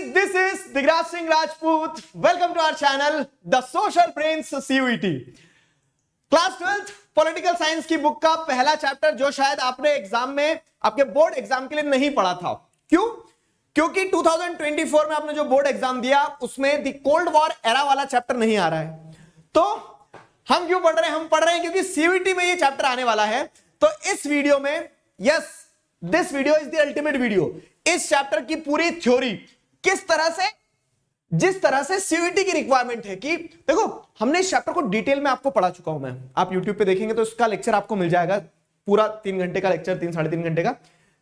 this is Digraj Singh Rajput. Welcome to our channel, The Social Brains CUET. Class 12th political science की book का पहला chapter जो शायद आपने exam में आपके बोर्ड एग्जाम के लिए नहीं पढ़ा था। क्यों? क्योंकि 2024 में आपने जो बोर्ड एग्जाम दिया उसमें द कोल्ड वॉर एरा वाला चैप्टर नहीं आ रहा है। तो हम क्यों पढ़ रहे हैं? हम पढ़ रहे हैं क्योंकि सीयूईटी में ये चैप्टर आने वाला है। तो इस वीडियो में, yes, this video is the ultimate video. इस चैप्टर की पूरी थ्योरी किस तरह से, जिस तरह से सीयूईटी की रिक्वायरमेंट है कि देखो, हमने इस चैप्टर को डिटेल में आपको पढ़ा चुका हूं मैं। आप यूट्यूब पे देखेंगे तो इसका लेक्चर आपको मिल जाएगा, पूरा 3 घंटे का लेक्चर, 3-3.5 घंटे का,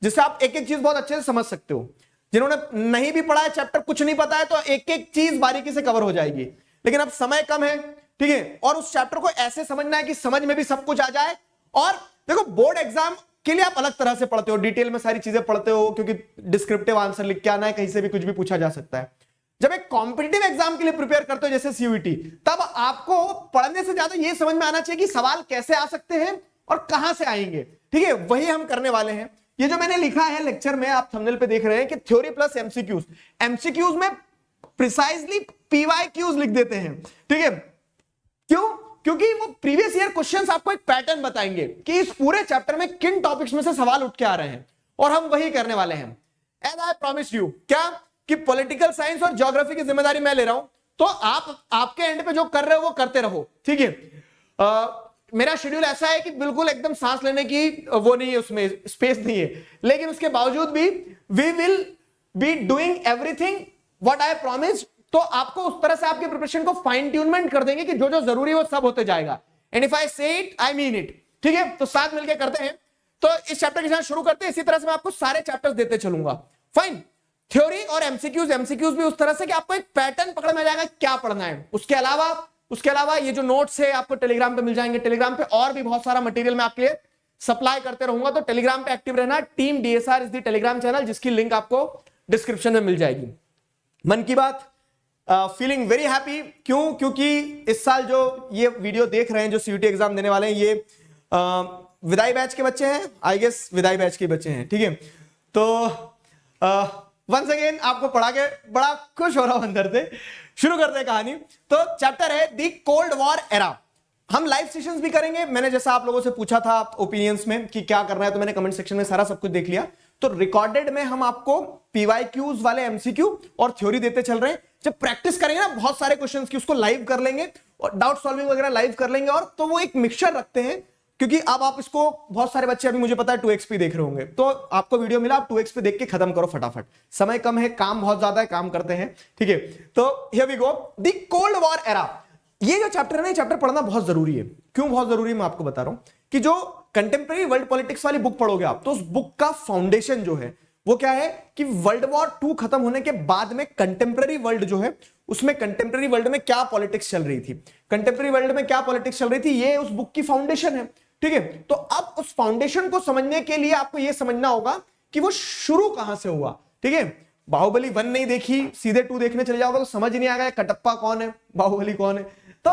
जिससे आप एक एक चीज बहुत अच्छे से समझ सकते हो। जिन्होंने नहीं भी पढ़ा है चैप्टर, कुछ नहीं पता है, तो एक एक चीज बारीकी से कवर हो जाएगी। लेकिन अब समय कम है, ठीक है, और उस चैप्टर को ऐसे समझना है कि समझ में भी सब कुछ आ जाए। और देखो, बोर्ड एग्जाम के लिए आप अलग तरह से पढ़ते हो, डिटेल में सारी चीजें पढ़ते हो, क्योंकि डिस्क्रिप्टिव आंसर लिख के आना है, कहीं से भी कुछ भी पूछा जा सकता है। जब एक कॉम्पिटिटिव एग्जाम के लिए प्रिपेयर करते हो जैसे सीयूईटी, तब आपको पढ़ने से ज्यादा यह समझ में आना चाहिए कि सवाल कैसे आ सकते हैं और कहां से आएंगे। ठीक है, वही हम करने वाले हैं। ये जो मैंने लिखा है लेक्चर में, आप थंबनेल पे देख रहे हैं कि थ्योरी प्लस एमसीक्यूज। एमसीक्यूज में प्रिसाइजली पीवाईक्यूज लिख देते हैं। ठीक है, क्यों? क्योंकि वो प्रीवियस ईयर क्वेश्चंस आपको एक पैटर्न बताएंगे कि इस पूरे चैप्टर में किन टॉपिक्स में से सवाल उठ के आ रहे हैं, और हम वही करने वाले हैं। एज आई प्रॉमिस्ड यू, क्या कि पॉलिटिकल साइंस और ज्योग्राफी की जिम्मेदारी मैं ले रहा हूं, तो आपके एंड पे जो कर रहे हो वो करते रहो। ठीक है, मेरा शेड्यूल ऐसा है कि बिल्कुल एकदम सांस लेने की वो नहीं है, उसमें स्पेस नहीं है, लेकिन उसके बावजूद भी we will be doing everything what I promised. तो आपको उस तरह से आपके प्रिपरेशन को फाइन ट्यूनमेंट कर देंगे कि जो जो जरूरी है वो सब होते जाएगा। एंड इफ आई से इट, आई मीन इट। ठीक है, तो साथ मिलकर करते हैं। तो इस चैप्टर के साथ शुरू करते हैं। इसी तरह से मैं आपको सारे चैप्टर्स देते चलूंगा। फाइन। थ्योरी और एमसीक्यूज भी उस तरह से कि आपको एक पैटर्न पकड़ में आ जाएगा क्या पढ़ना है। उसके अलावा ये जो नोट्स है आपको टेलीग्राम पे मिल जाएंगे। टेलीग्राम पे और भी बहुत सारा मटेरियल मैं आपके लिए सप्लाई करते रहूंगा, तो टेलीग्राम पे एक्टिव रहना। Team DSR is the Telegram channel, जिसकी लिंक आपको डिस्क्रिप्शन में मिल जाएगी। मन की बात, फीलिंग वेरी हैप्पी। क्यों? क्योंकि इस साल जो ये वीडियो देख रहे हैं, जो सीयूईटी एग्जाम देने वाले हैं, ये विदाई बैच के बच्चे हैं। आई गेस विदाई बैच के बच्चे हैं। ठीक है, तो वंस अगेन आपको पढ़ा के बड़ा खुश हो रहा हूं अंदर से। शुरू करते हैं कहानी। तो चैप्टर है द कोल्ड वॉर एरा। हम लाइव सेशंस भी करेंगे। मैंने जैसा आप लोगों से पूछा था ओपिनियंस में कि क्या करना है, तो मैंने कमेंट सेक्शन में सारा सब कुछ देख लिया। तो रिकॉर्डेड में हम आपको पीवाईक्यूज वाले एमसीक्यू और थ्योरी देते चल रहे हैं। जब प्रैक्टिस करेंगे ना बहुत सारे क्वेश्चंस की, उसको लाइव कर लेंगे और डाउट सॉल्विंग वगैरह लाइव कर लेंगे। और तो वो एक मिक्सचर रखते हैं, क्योंकि अब आप इसको, बहुत सारे बच्चे अभी मुझे पता है 2x पे देख रहे होंगे, तो आपको वीडियो मिला, आप 2x पे देख के खत्म करो फटाफट। समय कम है, काम बहुत ज्यादा है, काम करते हैं। ठीक है, तो here we go, the cold war era. ये जो चैप्टर है ना, ये चैप्टर पढ़ना बहुत जरूरी है। क्यों बहुत जरूरी है, मैं आपको बता रहा हूं कि जो कंटेम्प्रेरी वर्ल्ड पॉलिटिक्स वाली बुक पढ़ोगे आप, तो उस बुक का फाउंडेशन जो है वो क्या है कि वर्ल्ड वॉर 2 खत्म होने के बाद में कंटेम्प्रेरी वर्ल्ड जो है, उसमें कंटेम्प्रेरी वर्ल्ड में क्या पॉलिटिक्स चल रही थी, कंटेम्प्रेरी वर्ल्ड में क्या पॉलिटिक्स चल रही थी, ये उस बुक की फाउंडेशन है। ठीक है, तो अब उस फाउंडेशन को समझने के लिए आपको यह समझना होगा कि वो शुरू कहां से हुआ। ठीक है, बाहुबली 1 नहीं देखी, सीधे 2 देखने चले जाओगे तो समझ नहीं आएगा कटप्पा कौन है, बाहुबली कौन है, तो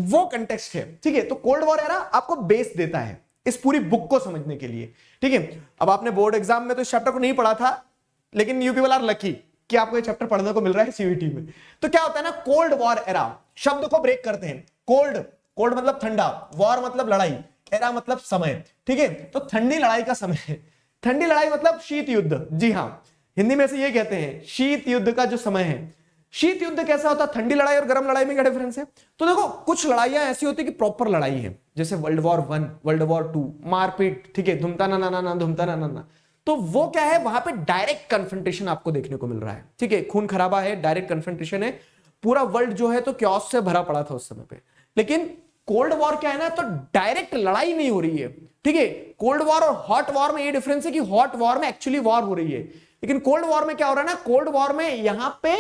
वो कंटेक्स्ट है। ठीक है, तो कोल्ड वॉर एरा आपको बेस देता है इस पूरी बुक को समझने के लिए। ठीक है, अब आपने बोर्ड एग्जाम में तो इस चैप्टर को नहीं पढ़ा था, लेकिन यू पीपल आर लकी कि आपको ये चैप्टर पढ़ने को मिल रहा है सीयूईटी में। तो क्या होता है ना, कोल्ड वॉर एरा, शब्द को ब्रेक करते हैं। कोल्ड मतलब ठंडा, वॉर मतलब लड़ाई, एरा मतलब समय। ठीक है, तो ठंडी लड़ाई का समय है। ठंडी लड़ाई मतलब शीत युद्ध। जी हां, हिंदी में से ये कहते हैं, शीत युद्ध का जो समय है। शीत युद्ध कैसा होता है? ठंडी लड़ाई और गर्म लड़ाई में क्या डिफरेंस है? तो देखो, कुछ लड़ाइयां ऐसी होती है कि प्रॉपर लड़ाई है, जैसे वर्ल्ड वॉर 1, वर्ल्ड वॉर 2, मारपीट। ठीक है, धुमता ना ना ना, धुमता ना ना। तो वो क्या है, वहां पे डायरेक्ट कन्फ्रंटेशन आपको देखने को मिल रहा है। ठीक है, खून खराबा है, डायरेक्ट कन्फ्रंटेशन है। पूरा वर्ल्ड जो है तो क्योस से भरा पड़ा था उस समय पे। लेकिन कोल्ड वॉर क्या है ना, तो डायरेक्ट लड़ाई नहीं हो रही है। ठीक है, कोल्ड वॉर और हॉट वॉर में ये डिफरेंस है कि हॉट वॉर में एक्चुअली वॉर हो रही है, लेकिन कोल्ड वॉर में क्या हो रहा है ना, कोल्ड वॉर में यहां पे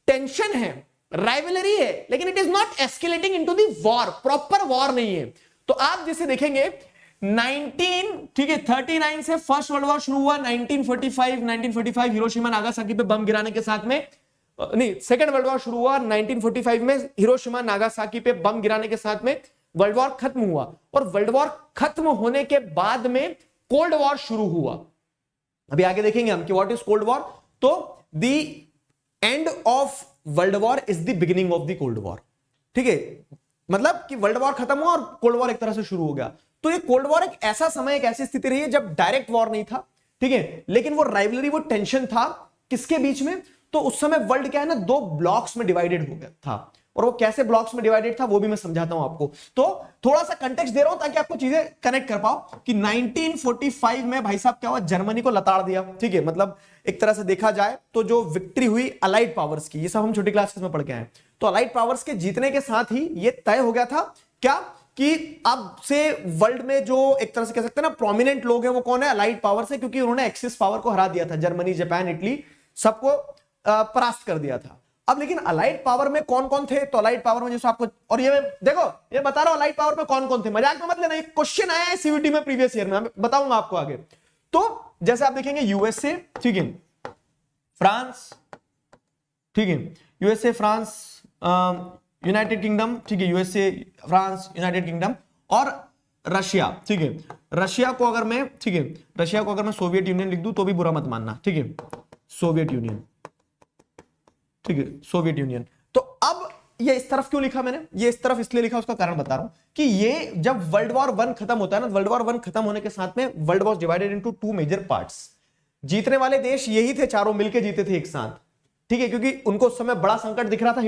टेंशन है, राइवलरी है, लेकिन it is not escalating into the war, proper war नहीं है। तो आप जिसे देखेंगे 39 से फर्स्ट वर्ल्ड वॉर शुरू हुआ, 1945 हिरोशिमा नागासाकी पे बम गिराने के साथ में, नहीं, सेकेंड वर्ल्ड वॉर शुरू हुआ 1945 में, हिरोशिमा नागासाकी पे बम गिराने के साथ में वर्ल्ड वॉर खत्म हुआ। और वर्ल्ड वॉर खत्म होने के बाद में कोल्ड वॉर शुरू हुआ। अभी आगे देखेंगे हम कि व्हाट इज कोल्ड वॉर। तो the end of world war is the beginning of the cold war. ठीक है, मतलब कि वर्ल्ड वॉर खत्म हुआ और कोल्ड वॉर एक तरह से शुरू हो गया। तो ये कोल्ड वॉर एक ऐसा समय, एक ऐसी स्थिति रही है जब डायरेक्ट वॉर नहीं था, ठीक है, लेकिन वो राइवलरी, वो टेंशन था किसके बीच में? तो उस समय वर्ल्ड क्या है ना, दो ब्लॉक्स में डिवाइडेड हो गया था। और वो कैसे ब्लॉक्स में डिवाइडेड था वो भी मैं समझाता हूं आपको। तो थोड़ा सा कंटेक्स्ट दे रहा हूं ताकि आपको चीजें कनेक्ट कर पाओ कि 1945 में भाई साहब क्या हुआ, जर्मनी को लताड़ दिया। ठीक है, मतलब एक तरह से देखा जाए तो जो विक्ट्री हुई अलाइड पावर्स की, ये सब हम छोटी क्लासेस में पढ़ के आए। तो अलाइड पावर्स के जीतने के साथ ही ये तय हो गया था क्या कि अब से वर्ल्ड में जो एक तरह से कह सकते हैं ना प्रोमिनेंट लोग हैं वो कौन है? अलाइड पावर से, क्योंकि उन्होंने एक्सिस पावर को हरा दिया था। जर्मनी, जापान, इटली सबको परास्त कर दिया था। अब लेकिन अलाइड पावर में कौन कौन थे? तो अलाइड पावर में जैसे आपको, और ये देखो ये बता रहा हूं अलाइड पावर में कौन कौन थे, मजाक में मत लेना, एक क्वेश्चन आया है सीयूटी में प्रीवियस ईयर में, बताऊंगा आपको आगे। तो जैसे आप देखेंगे यूएसए, ठीक है, फ्रांस, ठीक है, यूएसए, फ्रांस, यूनाइटेड किंगडम, ठीक है, यूएसए, फ्रांस, यूनाइटेड किंगडम और रशिया। ठीक है, रशिया को अगर मैं, ठीक है, रशिया को अगर मैं सोवियत यूनियन लिख दूं तो भी बुरा मत मानना। ठीक है, सोवियत यूनियन, ठीक है, सोवियत यूनियन। तो अब ये इस तरफ क्यों लिखा मैंने? ये इस तरफ इसलिए लिखा, उसका कारण बता रहा हूं कि ये जब वर्ल्ड वॉर 1 खत्म होता है ना, वर्ल्ड वॉर 1 खत्म होने के साथ में world was divided into 2 major parts. जीतने वाले देश यही थे, चारों मिलकर जीते थे एक साथ। ठीक है, क्योंकि उनको उस समय बड़ा संकट दिख रहा था।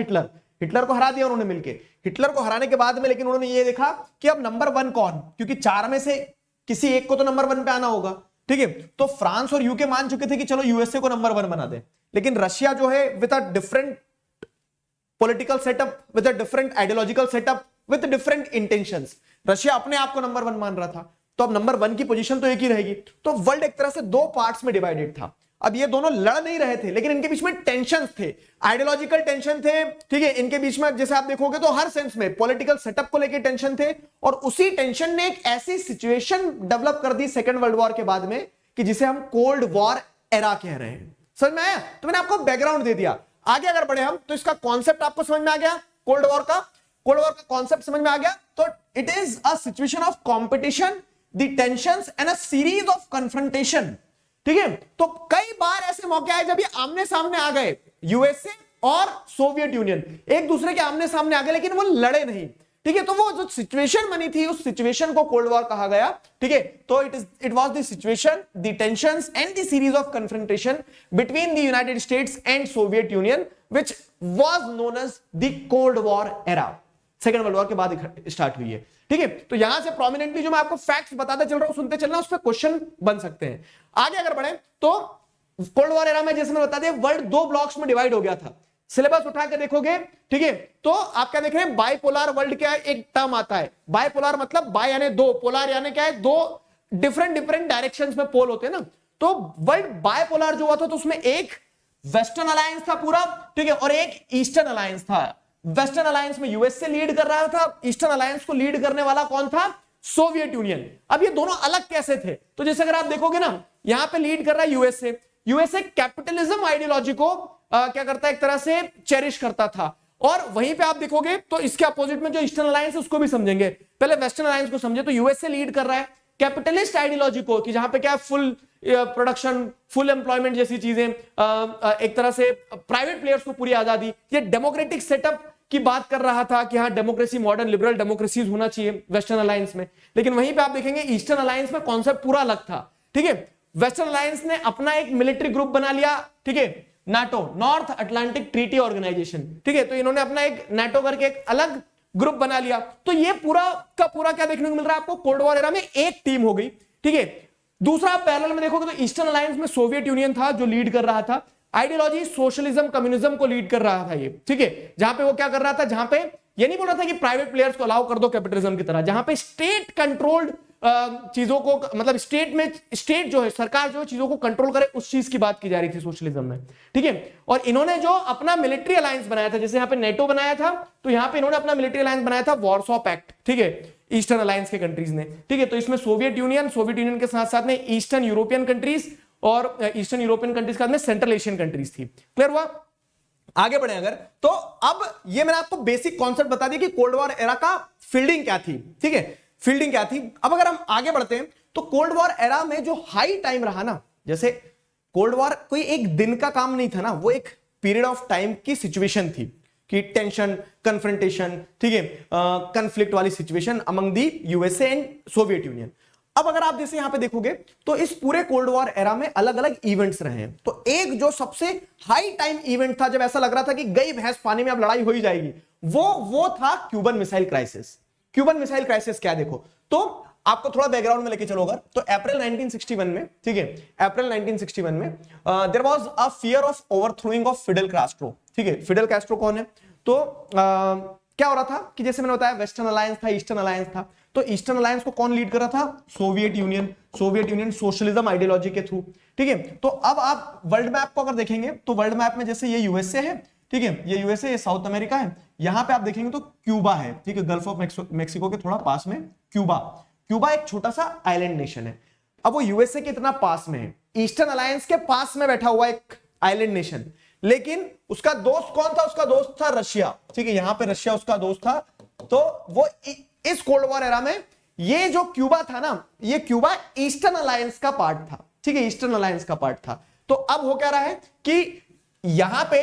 हिटलर को हरा दिया उन्होंने मिलके। हिटलर को हराने के बाद में लेकिन उन्होंने ये देखा कि अब नंबर 1 कौन, क्योंकि 4 में से किसी एक को तो नंबर 1 पे आना होगा। ठीक है, तो फ्रांस और यूके मान चुके थे कि चलो यूएसए को नंबर 1 बना दे, लेकिन रशिया जो है with a different political setup, with a different ideological setup, with different intentions, Russia अपने आप को नंबर 1 मान रहा था। तो अब नंबर 1 की पोजीशन तो एक ही रहेगी। तो वर्ल्ड एक तरह से 2 पार्ट्स में डिवाइडेड था। अब ये दोनों लड़ नहीं रहे थे, लेकिन इनके बीच में टेंशन थे, आइडियोलॉजिकल टेंशन थे। ठीक है, इनके बीच में जैसे आप देखोगे तो हर सेंस में पॉलिटिकल सेटअप को लेकर टेंशन थे। और उसी टेंशन ने एक ऐसी सिचुएशन डेवलप कर दी सेकेंड वर्ल्ड वॉर के बाद में कि जिसे हम कोल्ड वॉर एरा कह रहे हैं। समझ में आया? तो मैंने आपको बैकग्राउंड दे दिया। आगे अगर बढ़े हम तो इसका कॉन्सेप्ट आपको समझ में आ गया, कोल्ड वॉर का कॉन्सेप्ट समझ में आ गया। तो it is a situation of competition, the tensions and a series of confrontation. ठीक है, तो कई बार ऐसे मौके आए जब ये आमने सामने आ गए, यूएसए और सोवियत यूनियन एक दूसरे के आमने सामने आ गए, लेकिन वो लड़े नहीं। ठीक है, तो वो जो सिचुएशन बनी थी उस सिचुएशन को कोल्ड वॉर कहा गया। ठीक है, तो it was the situation, the tensions and the series of confrontation between the United States and Soviet Union which was known as the cold war era. Second world war के बाद start हुई है। ठीक है, तो यहां से प्रोमिनेंटली जो मैं आपको फैक्ट्स बताता चल रहा हूं, सुनते चलना, उस पर क्वेश्चन बन सकते हैं। आगे अगर बढ़े तो कोल्ड वॉर एरा में जैसे मैंने बता दिया वर्ल्ड 2 ब्लॉक्स में डिवाइड हो गया था। सिलेबस उठा के देखोगे, ठीक है, तो आप क्या देख रहे हैं, बाइपोलर वर्ल्ड क्या है, एक टर्म आता है बाइपोलर, मतलब बाय यानी 2, पोलर यानी क्या है, 2 डिफरेंट डायरेक्शंस में पोल होते हैं ना। तो वर्ल्ड बाइपोलर जो हुआ था तो उसमें एक वेस्टर्न अलायंस था पूरा, ठीक है, और एक ईस्टर्न अलायंस था। वेस्टर्न अलायंस में यूएसए लीड कर रहा था, ईस्टर्न अलायंस को लीड करने वाला कौन था? Soviet union. अब ये दोनों अलग कैसे थे? तो जैसे अगर आप देखोगे ना, यहां पे लीड कर रहा है यूएसए। यूएसए कैपिटलिज्म आइडियोलॉजी को क्या करता है, एक तरह से चेरिश करता था। और वहीं पे आप देखोगे तो इसके अपोजिट में जो ईस्टर्न अलायंस है उसको भी समझेंगे। पहले वेस्टर्न अलायंस को समझे। तो यूएसए लीड कर रहा है कैपिटलिस्ट आइडियोलॉजी को, कि जहां पे क्या फुल प्रोडक्शन, फुल एम्प्लॉयमेंट जैसी चीजें, एक तरह से प्राइवेट प्लेयर्स को पूरी आजादी, ये डेमोक्रेटिक सेटअप की बात कर रहा था कि हाँ डेमोक्रेसी, मॉडर्न लिबरल डेमोक्रेसीज होना चाहिए वेस्टर्न अलायंस में। लेकिन वहीं पे आप देखेंगे ईस्टर्न अलायंस में कॉन्सेप्ट पूरा अलग था। ठीक है, वेस्टर्न अलायंस ने अपना एक मिलिट्री ग्रुप बना लिया, ठीक है, NATO, North Atlantic Treaty Organisation. ठीक है, तो इन्होंने अपना एक नाटो करके एक अलग ग्रुप बना लिया। तो ये पूरा का पूरा क्या देखने को मिल रहा है आपको, कोल्ड वॉर एरा में एक टीम हो गई। ठीक है, दूसरा पैरेलल में देखोगे तो ईस्टर्न अलायंस में सोवियत यूनियन था जो लीड कर रहा था। आइडियोलॉजी सोशलिज्म, कम्युनिज्म को लीड कर रहा था ये। ठीक है, जहां पे वो क्या कर रहा था, जहां पे ये नहीं बोल रहा था कि प्राइवेट प्लेयर्स को अलाउ कर दो कैपिटलिज्म की तरह, जहां पे स्टेट कंट्रोल्ड चीजों को, मतलब स्टेट जो है, सरकार जो है चीजों को कंट्रोल करे, उस चीज की बात की जा रही थी सोशलिज्म में। ठीक है, और इन्होंने जो अपना मिलिट्री अलायंस बनाया था, जैसे यहाँ पे नेटो बनाया था, तो यहाँ पे इन्होंने अपना मिलिट्री अलायंस बनाया था वॉरसॉ पैक्ट। ठीक है, ईस्टर्न अलायंस के कंट्रीज ने। ठीक है, तो इसमें सोवियत यूनियन के साथ साथ में ईस्टर्न यूरोपियन कंट्रीज, और ईस्टर्न यूरोपियन कंट्रीज के साथ में सेंट्रल एशियन कंट्रीज थी। क्लियर हुआ? आगे बढ़े अगर तो अब ये मैंने आपको बेसिक कॉन्सेप्ट बता दिया कि कोल्ड वॉर एरा का फील्डिंग क्या थी। ठीक है, फील्डिंग क्या थी। अब अगर हम आगे बढ़ते हैं तो कोल्ड वॉर एरा में जो हाई टाइम रहा ना, जैसे कोल्ड वॉर कोई एक दिन का काम नहीं था ना, वो एक पीरियड ऑफ टाइम की सिचुएशन थी कि टेंशन, कन्फ्रंटेशन, ठीक है, कन्फ्लिक्ट वाली situation among the USA and Soviet union. अब अगर आप जैसे यहां पे देखोगे तो इस पूरे कोल्ड वॉर एरा में अलग अलग इवेंट्स रहे हैं। तो एक जो सबसे हाई टाइम इवेंट था, जब ऐसा लग रहा था कि गई भैंस पानी में अब लड़ाई हो ही जाएगी, वो था Cuban missile crisis. Cuban missile crisis क्या, देखो तो आपको थोड़ा बैकग्राउंड में लेके चलो। अगर तो अप्रैल 1961 में, ठीक है, अप्रैल 1961 में there was a fear of overthrowing of Fidel Castro. ठीक है, फिडेल कास्ट्रो कौन है? तो क्या हो रहा था कि जैसे मैंने बताया वेस्टर्न अलायंस था, ईस्टर्न अलायंस था। तो ईस्टर्न अलायंस को कौन लीड कर रहा था? Soviet union. Soviet union socialism ideology के थ्रू, ठीक है। तो अब आप वर्ल्ड मैप को अगर देखेंगे तो वर्ल्ड मैप में जैसे ये यूएसए है, ठीक है, ये यूएसए, ये साउथ अमेरिका है। यहां पे आप देखेंगे तो क्यूबा है, ठीक है, गल्फ ऑफ मेक्सिको के थोड़ा पास में क्यूबा। क्यूबा एक छोटा सा आइलैंड नेशन है। अब वो यूएसए के इतना पास में है, ईस्टर्न अलायंस के पास में बैठा हुआ एक आइलैंड नेशन, लेकिन उसका दोस्त कौन था? उसका दोस्त था रशिया, ठीक है, यहां पे रशिया उसका दोस्त था। तो वो इस कोल्ड वॉर एरा में ये जो क्यूबा था ना, ये क्यूबा ईस्टर्न अलायंस का पार्ट था, ठीक है, ईस्टर्न अलायंस का पार्ट था। तो अब हो क्या रहा है कि यहां पे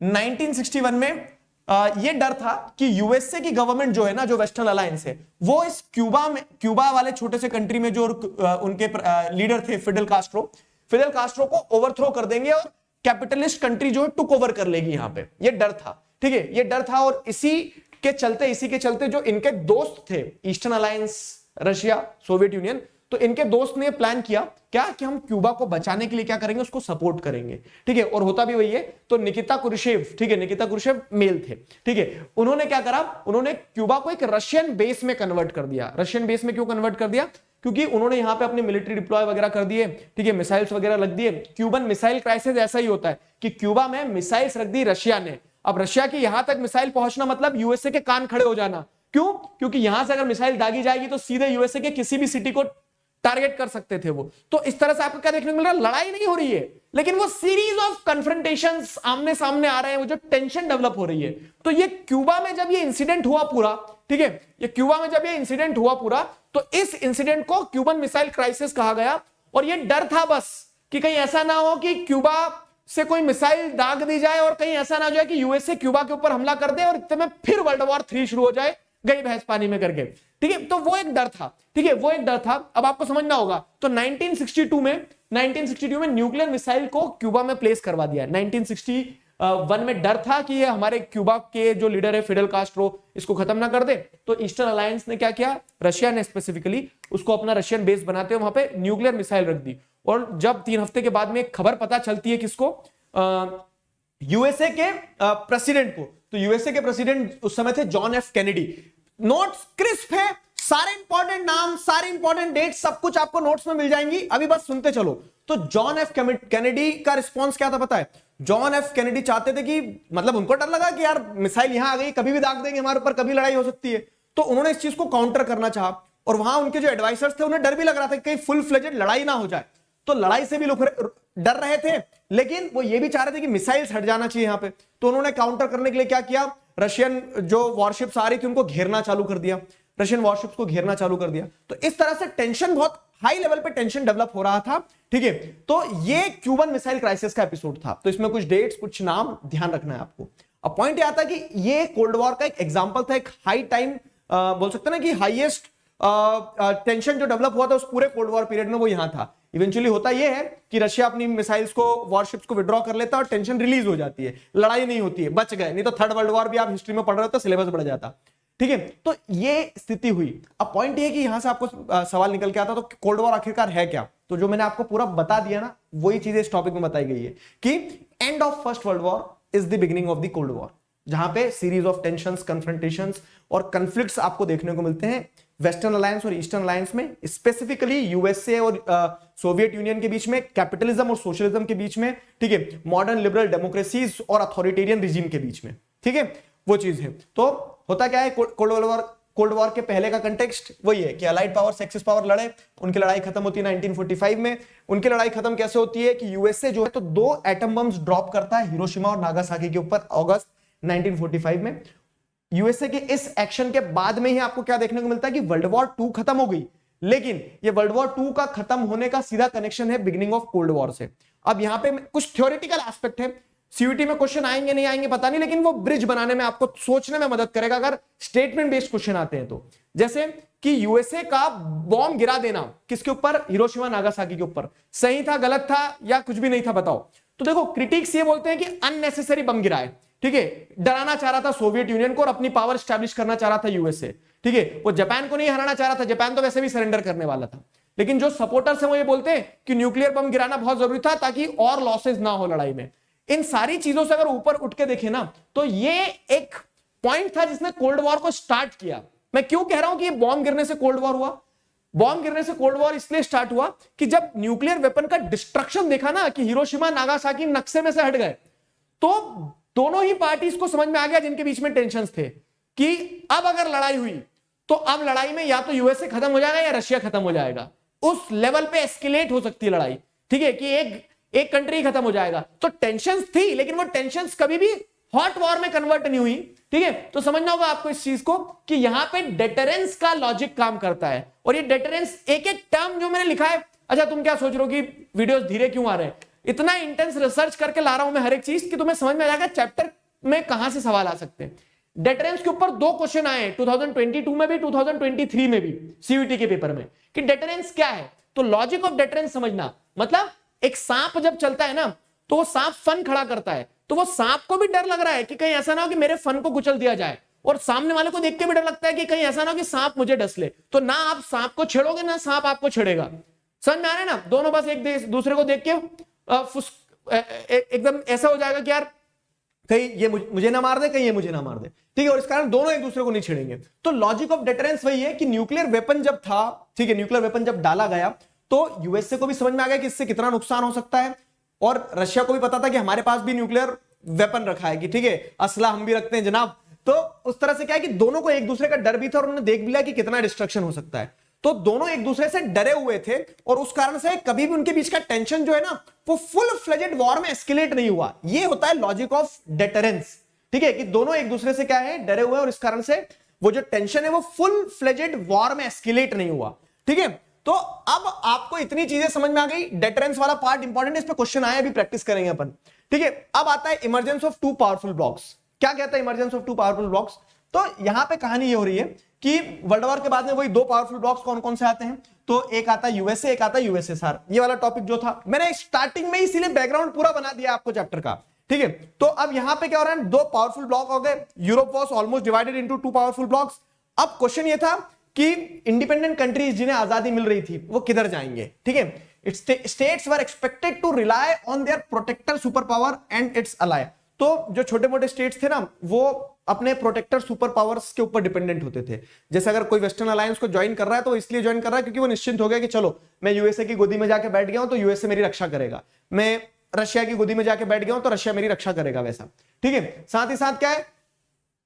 1961 में ये डर था कि यूएसए की गवर्नमेंट जो है ना, जो वेस्टर्न अलायंस है, वो इस क्यूबा वाले छोटे से कंट्री में जो उनके लीडर थे फिडेल कास्ट्रो को ओवरथ्रो कर देंगे और कैपिटलिस्ट कंट्री जो है टुक ओवर कर लेगी यहां पे। ये डर था, ठीक है, ये डर था। और इसी के चलते जो इनके दोस्त थे, eastern alliance, Russia, Soviet union, तो इनके दोस्त ने प्लान किया क्या कि हम क्यूबा को बचाने के लिए क्या करेंगे, उसको सपोर्ट करेंगे, ठीक है। और होता भी वही है। तो निकिता क्रुश्चेव, ठीक है, निकिता क्रुश्चेव मेल थे, ठीक है, उन्होंने क्या करा, उन्होंने क्यूबा को एक रशियन बेस में कन्वर्ट कर दिया। रशियन बेस में क्यों कन्वर्ट कर दिया? क्योंकि उन्होंने यहां पे अपने मिलिट्री डिप्लॉय वगैरह कर दिए, ठीक है, मिसाइल्स वगैरह लग दिए। क्यूबन मिसाइल क्राइसिस ऐसा ही होता है कि क्यूबा में मिसाइल्स रख दी रशिया ने। अब रशिया की यहां तक मिसाइल पहुंचना मतलब यूएसए के कान खड़े हो जाना। क्यों? क्योंकि यहां से अगर मिसाइल दागी जाएगी तो सीधे यूएसए के किसी भी सिटी को टारगेट कर सकते थे वो। तो इस तरह से आपको क्या देखने को मिल रहा है? लड़ाई नहीं हो रही है, लेकिन वो सीरीज ऑफ कन्फ्रंटेशंस आमने सामने आ रहे हैं, वो जो टेंशन डेवलप हो रही है। तो ये क्यूबा में जब ये इंसिडेंट हुआ पूरा, ठीक है, ये क्यूबा में जब ये इंसिडेंट हुआ पूरा, तो इस इंसिडेंट को क्यूबन मिसाइल क्राइसिस कहा गया। और ये डर था बस कि कहीं ऐसा ना हो कि क्यूबा से कोई मिसाइल दाग दी जाए और कहीं ऐसा ना हो जाए कि यूएसए क्यूबा के ऊपर हमला कर दे और इतने में फिर वर्ल्ड वॉर 3 शुरू हो जाए, गई भैंस पानी में करके, ठीक है। तो वो एक डर था, ठीक है, वो एक डर था। अब आपको समझना होगा, तो 1962 में न्यूक्लियर मिसाइल को क्यूबा में प्लेस करवा दिया। 1961 में डर था कि ये हमारे क्यूबा के जो लीडर है फिडेल कास्ट्रो, इसको खत्म ना कर दे। तो ईस्टर्न अलायंस ने क्या किया, रशिया ने स्पेसिफिकली उसको अपना रशियन बेस बनाते हुए वहां पे न्यूक्लियर मिसाइल रख दी। और जब 3 हफ्ते के बाद में एक खबर पता चलती है किसको, यूएसए के प्रेसिडेंट को, तो यूएसए के प्रेसिडेंट उस समय थे John F Kennedy. Notes crisp है, सारे इंपॉर्टेंट नाम, सारे इंपॉर्टेंट डेट, सब कुछ आपको नोट्स में मिल जाएंगी, अभी बस सुनते चलो। तो जॉन एफ कैनेडी का रिस्पॉन्स क्या था पता है? जॉन एफ कैनेडी चाहते थे कि, मतलब उनको डर लगा कि यार मिसाइल यहां आ गई, कभी भी दाग देंगे हमारे ऊपर, कभी लड़ाई हो सकती है। तो उन्होंने इस चीज को काउंटर करना चाहा। और वहां उनके जो एडवाइजर्स थे उन्हें डर भी लग रहा था कि कहीं फुल फ्लेजेड लड़ाई ना हो जाए। तो लड़ाई से भी लोग डर रहे थे, लेकिन वो ये भी चाह रहे थे कि मिसाइल्स हट जाना चाहिए यहां पे। तो उन्होंने काउंटर करने के लिए क्या किया, रशियन जो वॉरशिप्स आ रही थी उनको घेरना चालू कर दिया, रशियन वॉरशिप्स को घेरना चालू कर दिया। तो इस तरह से टेंशन, बहुत हाई लेवल पे टेंशन डेवलप हो रहा था, ठीक है। तो ये क्यूबन मिसाइल क्राइसिस का एपिसोड था। तो इसमें कुछ डेट्स, कुछ नाम ध्यान रखना है आपको। अब पॉइंट ये आता है कि ये कोल्ड वॉर का एक एग्जांपल था, एक हाई टाइम बोल सकते हैं ना कि हाईएस्ट टेंशन जो डेवलप हुआ था उस पूरे कोल्ड वॉर पीरियड में, वो यहां था। इवेंचुअली होता यह है कि रशिया अपनी मिसाइल्स को, वॉरशिप्स को विड्रॉ कर लेता है और टेंशन रिलीज हो जाती है, लड़ाई नहीं होती है, बच गए। नहीं तो थर्ड वर्ल्ड वॉर भी आप हिस्ट्री में पढ़ रहे हो तो सिलेबस बढ़ जाता, ठीक है। तो ये स्थिति हुई। अब पॉइंट ये है कि यहां से आपको सवाल निकल के आता, तो कोल्ड वॉर आखिरकार है क्या? तो जो मैंने आपको पूरा बता दिया ना, वही चीजें इस टॉपिक में बताई गई है कि end of first world war is the beginning of the cold war, जहां पे सीरीज ऑफ टेंशंस, कन्फ्रंटेशंस और कन्फ्लिक्ट्स आपको देखने को मिलते हैं वेस्टर्न अलायंस और ईस्टर्न अलायंस में, स्पेसिफिकली यूएसए और सोवियत यूनियन के बीच में, कैपिटलिज्म और सोशलिज्म के बीच में, ठीक है, मॉडर्न लिबरल डेमोक्रेसीज और अथॉरिटेरियन रिजीम के बीच में, ठीक है, वो चीज है। तो होता क्या है, कोल्ड वॉर के पहले का कंटेक्स्ट वही है कि अलाइड पावर, एक्सिस पावर लड़े, उनकी लड़ाई खत्म होती है 1945 में। उनकी लड़ाई खत्म कैसे होती है कि यूएसए जो है तो 2 एटम बम्स ड्रॉप करता है हिरोशिमा और नागासाकी के ऊपर अगस्त 1945 में। यूएसए के इस एक्शन के बाद में ही आपको क्या देखने को मिलता है कि वर्ल्ड वॉर 2 खत्म हो गई। लेकिन ये वर्ल्ड वॉर 2 का खत्म होने का सीधा कनेक्शन है बिगिनिंग ऑफ कोल्ड वॉर से। अब यहां पे कुछ थ्योरेटिकल एस्पेक्ट है, सीयूटी में क्वेश्चन आएंगे नहीं आएंगे पता नहीं, लेकिन वो ब्रिज बनाने में आपको सोचने में मदद करेगा अगर स्टेटमेंट बेस्ड क्वेश्चन आते हैं तो। जैसे कि यूएसए का बॉम्ब गिरा देना किसके ऊपर, हिरोशिमा नागासाकी के ऊपर, सही था गलत था या कुछ भी नहीं था बताओ। तो देखो क्रिटिक्स ये बोलते हैं कि अननेसेसरी बम गिराए, ठीक है, डराना चाह रहा था सोवियत यूनियन को और अपनी पावर स्टैब्लिश करना चाह रहा था यूएसए, ठीक है, वो जापान को नहीं हराना चाह रहा था, जापान तो वैसे भी सरेंडर करने वाला था। लेकिन जो सपोर्टर्स हैं वो ये बोलते हैं कि न्यूक्लियर बम गिराना बहुत जरूरी था ताकि और लॉसेस ना हो लड़ाई में। इन सारी चीजों से अगर ऊपर उठ के देखें ना तो ये एक पॉइंट था जिसने कोल्ड वॉर को स्टार्ट किया। मैं क्यों कह रहा हूं कि ये बॉम्ब गिरने से कोल्ड वॉर हुआ? बॉम्ब गिरने से कोल्ड वॉर इसलिए स्टार्ट हुआ कि जब न्यूक्लियर वेपन का डिस्ट्रक्शन देखा ना कि हिरोशिमा नागासाकी नक्शे में से हट गए, तो दोनों ही पार्टीज को समझ में आ गया जिनके बीच में टेंशंस थे कि अब अगर लड़ाई हुई तो अब लड़ाई में या तो यूएसए खत्म हो जाएगा या रशिया खत्म हो जाएगा। उस लेवल पे एस्केलेट हो सकती है लड़ाई, ठीक है, कि एक कंट्री खत्म हो जाएगा। तो टेंशंस थी लेकिन वो टेंशंस कभी भी हॉट वॉर में कन्वर्ट नहीं हुई, ठीक है। तो समझना होगा आपको इस चीज को कि यहां पे डेटरेंस का लॉजिक काम करता है। और ये डेटरेंस एक एक टर्म जो मैंने लिखा है, अच्छा तुम क्या सोच रहे हो कि वीडियोस धीरे क्यों आ रहे हैं? इतना इंटेंस रिसर्च करके ला रहा हूं मैं हर एक चीज कि तुम्हें समझ में आ जाएगा चैप्टर में कहां से सवाल आ सकते हैं। डेटरेंस के ऊपर 2 क्वेश्चन आए 2022 में भी 2023 में भी सीयूटी के पेपर में कि डेटरेंस क्या है। तो लॉजिक ऑफ डेटरेंस समझना मतलब एक सांप जब चलता है ना तो वो सांप फन खड़ा करता है, तो वो सांप को भी डर लग रहा है कि कहीं ऐसा ना हो कि मेरे फन को कुचल दिया जाए, और सामने वाले को देख के भी डर लगता है कि कहीं ऐसा ना हो कि सांप मुझे डस ले। तो ना आप सांप को छेड़ोगे ना सांप आपको छेड़ेगा। समझ में आ रहा है ना? दोनों बस एक दूसरे को देख के एकदम ऐसा हो जाएगा कि यार कहीं ये मुझे ना मार दे, कहीं ये मुझे ना मार दे, ठीक है, और इस कारण दोनों एक दूसरे को नहीं छेड़ेंगे। तो लॉजिक ऑफ डेटरेंस वही है कि न्यूक्लियर वेपन जब था, ठीक है, न्यूक्लियर वेपन जब डाला गया तो यूएसए को भी समझ में आ गया कि इससे कितना नुकसान हो सकता है, और रशिया को भी पता था कि हमारे पास भी न्यूक्लियर वेपन रखा है कि ठीक है असला हम भी रखते हैं जनाब। तो उस तरह से क्या है कि दोनों को एक दूसरे का डर भी था और उन्होंने देख भी लिया कि कितना डिस्ट्रक्शन हो सकता है। तो दोनों एक दूसरे से डरे हुए थे और उस कारण से कभी भी उनके बीच का टेंशन जो है ना वो फुल फ्लेजेड वॉर में एस्केलेट नहीं हुआ। ये होता है लॉजिक ऑफ डेटरेंस, ठीक है, कि दोनों एक दूसरे से क्या है डरे हुए और इस कारण से वो जो टेंशन है वो फुल फ्लेजेड वॉर में एस्केलेट नहीं हुआ, ठीक है। तो अब आपको इतनी चीजें समझ में आ गई। डेटरेंस वाला पार्ट इंपॉर्टेंट है, इस पे क्वेश्चन आया, अभी प्रैक्टिस करेंगे अपन, ठीक है। अब आता है इमर्जेंस ऑफ 2 पावरफुल ब्लॉक्स। क्या कहता है इमर्जेंस ऑफ 2 पावरफुल ब्लॉक्स? तो यहां पे कहानी ये हो रही है कि वर्ल्ड वॉर के बाद में वही 2 पावरफुल ब्लॉक्स कौन कौन से आते हैं? तो एक आता है यूएसए, एक आता है यूएसएसआर। ये वाला टॉपिक जो था मैंने स्टार्टिंग में इसीलिए बैकग्राउंड पूरा बना दिया आपको चैप्टर का, ठीक है। तो अब यहां पे क्या हो रहा है, 2 पावरफुल ब्लॉक हो गए। Europe was almost divided into 2 powerful blocks. अब क्वेश्चन ये था कि इंडिपेंडेंट कंट्रीज जिन्हें आजादी मिल रही थी वो किधर जाएंगे, ठीक है। States were expected to rely on their protector superpower and its ally. तो जो छोटे मोटे स्टेट्स थे ना वो अपने प्रोटेक्टर सुपर पावर्स के ऊपर डिपेंडेंट होते थे। जैसे अगर कोई वेस्टर्न अलायंस को ज्वाइन कर रहा है तो इसलिए ज्वाइन कर रहा है क्योंकि वो निश्चिंत हो गया कि चलो मैं यूएसए की गोदी में जाके बैठ गया हूं तो यूएसए मेरी रक्षा करेगा, मैं रशिया की गोदी में जाके बैठ गया हूं तो रशिया मेरी रक्षा करेगा, वैसा, ठीक है। साथ ही साथ क्या है,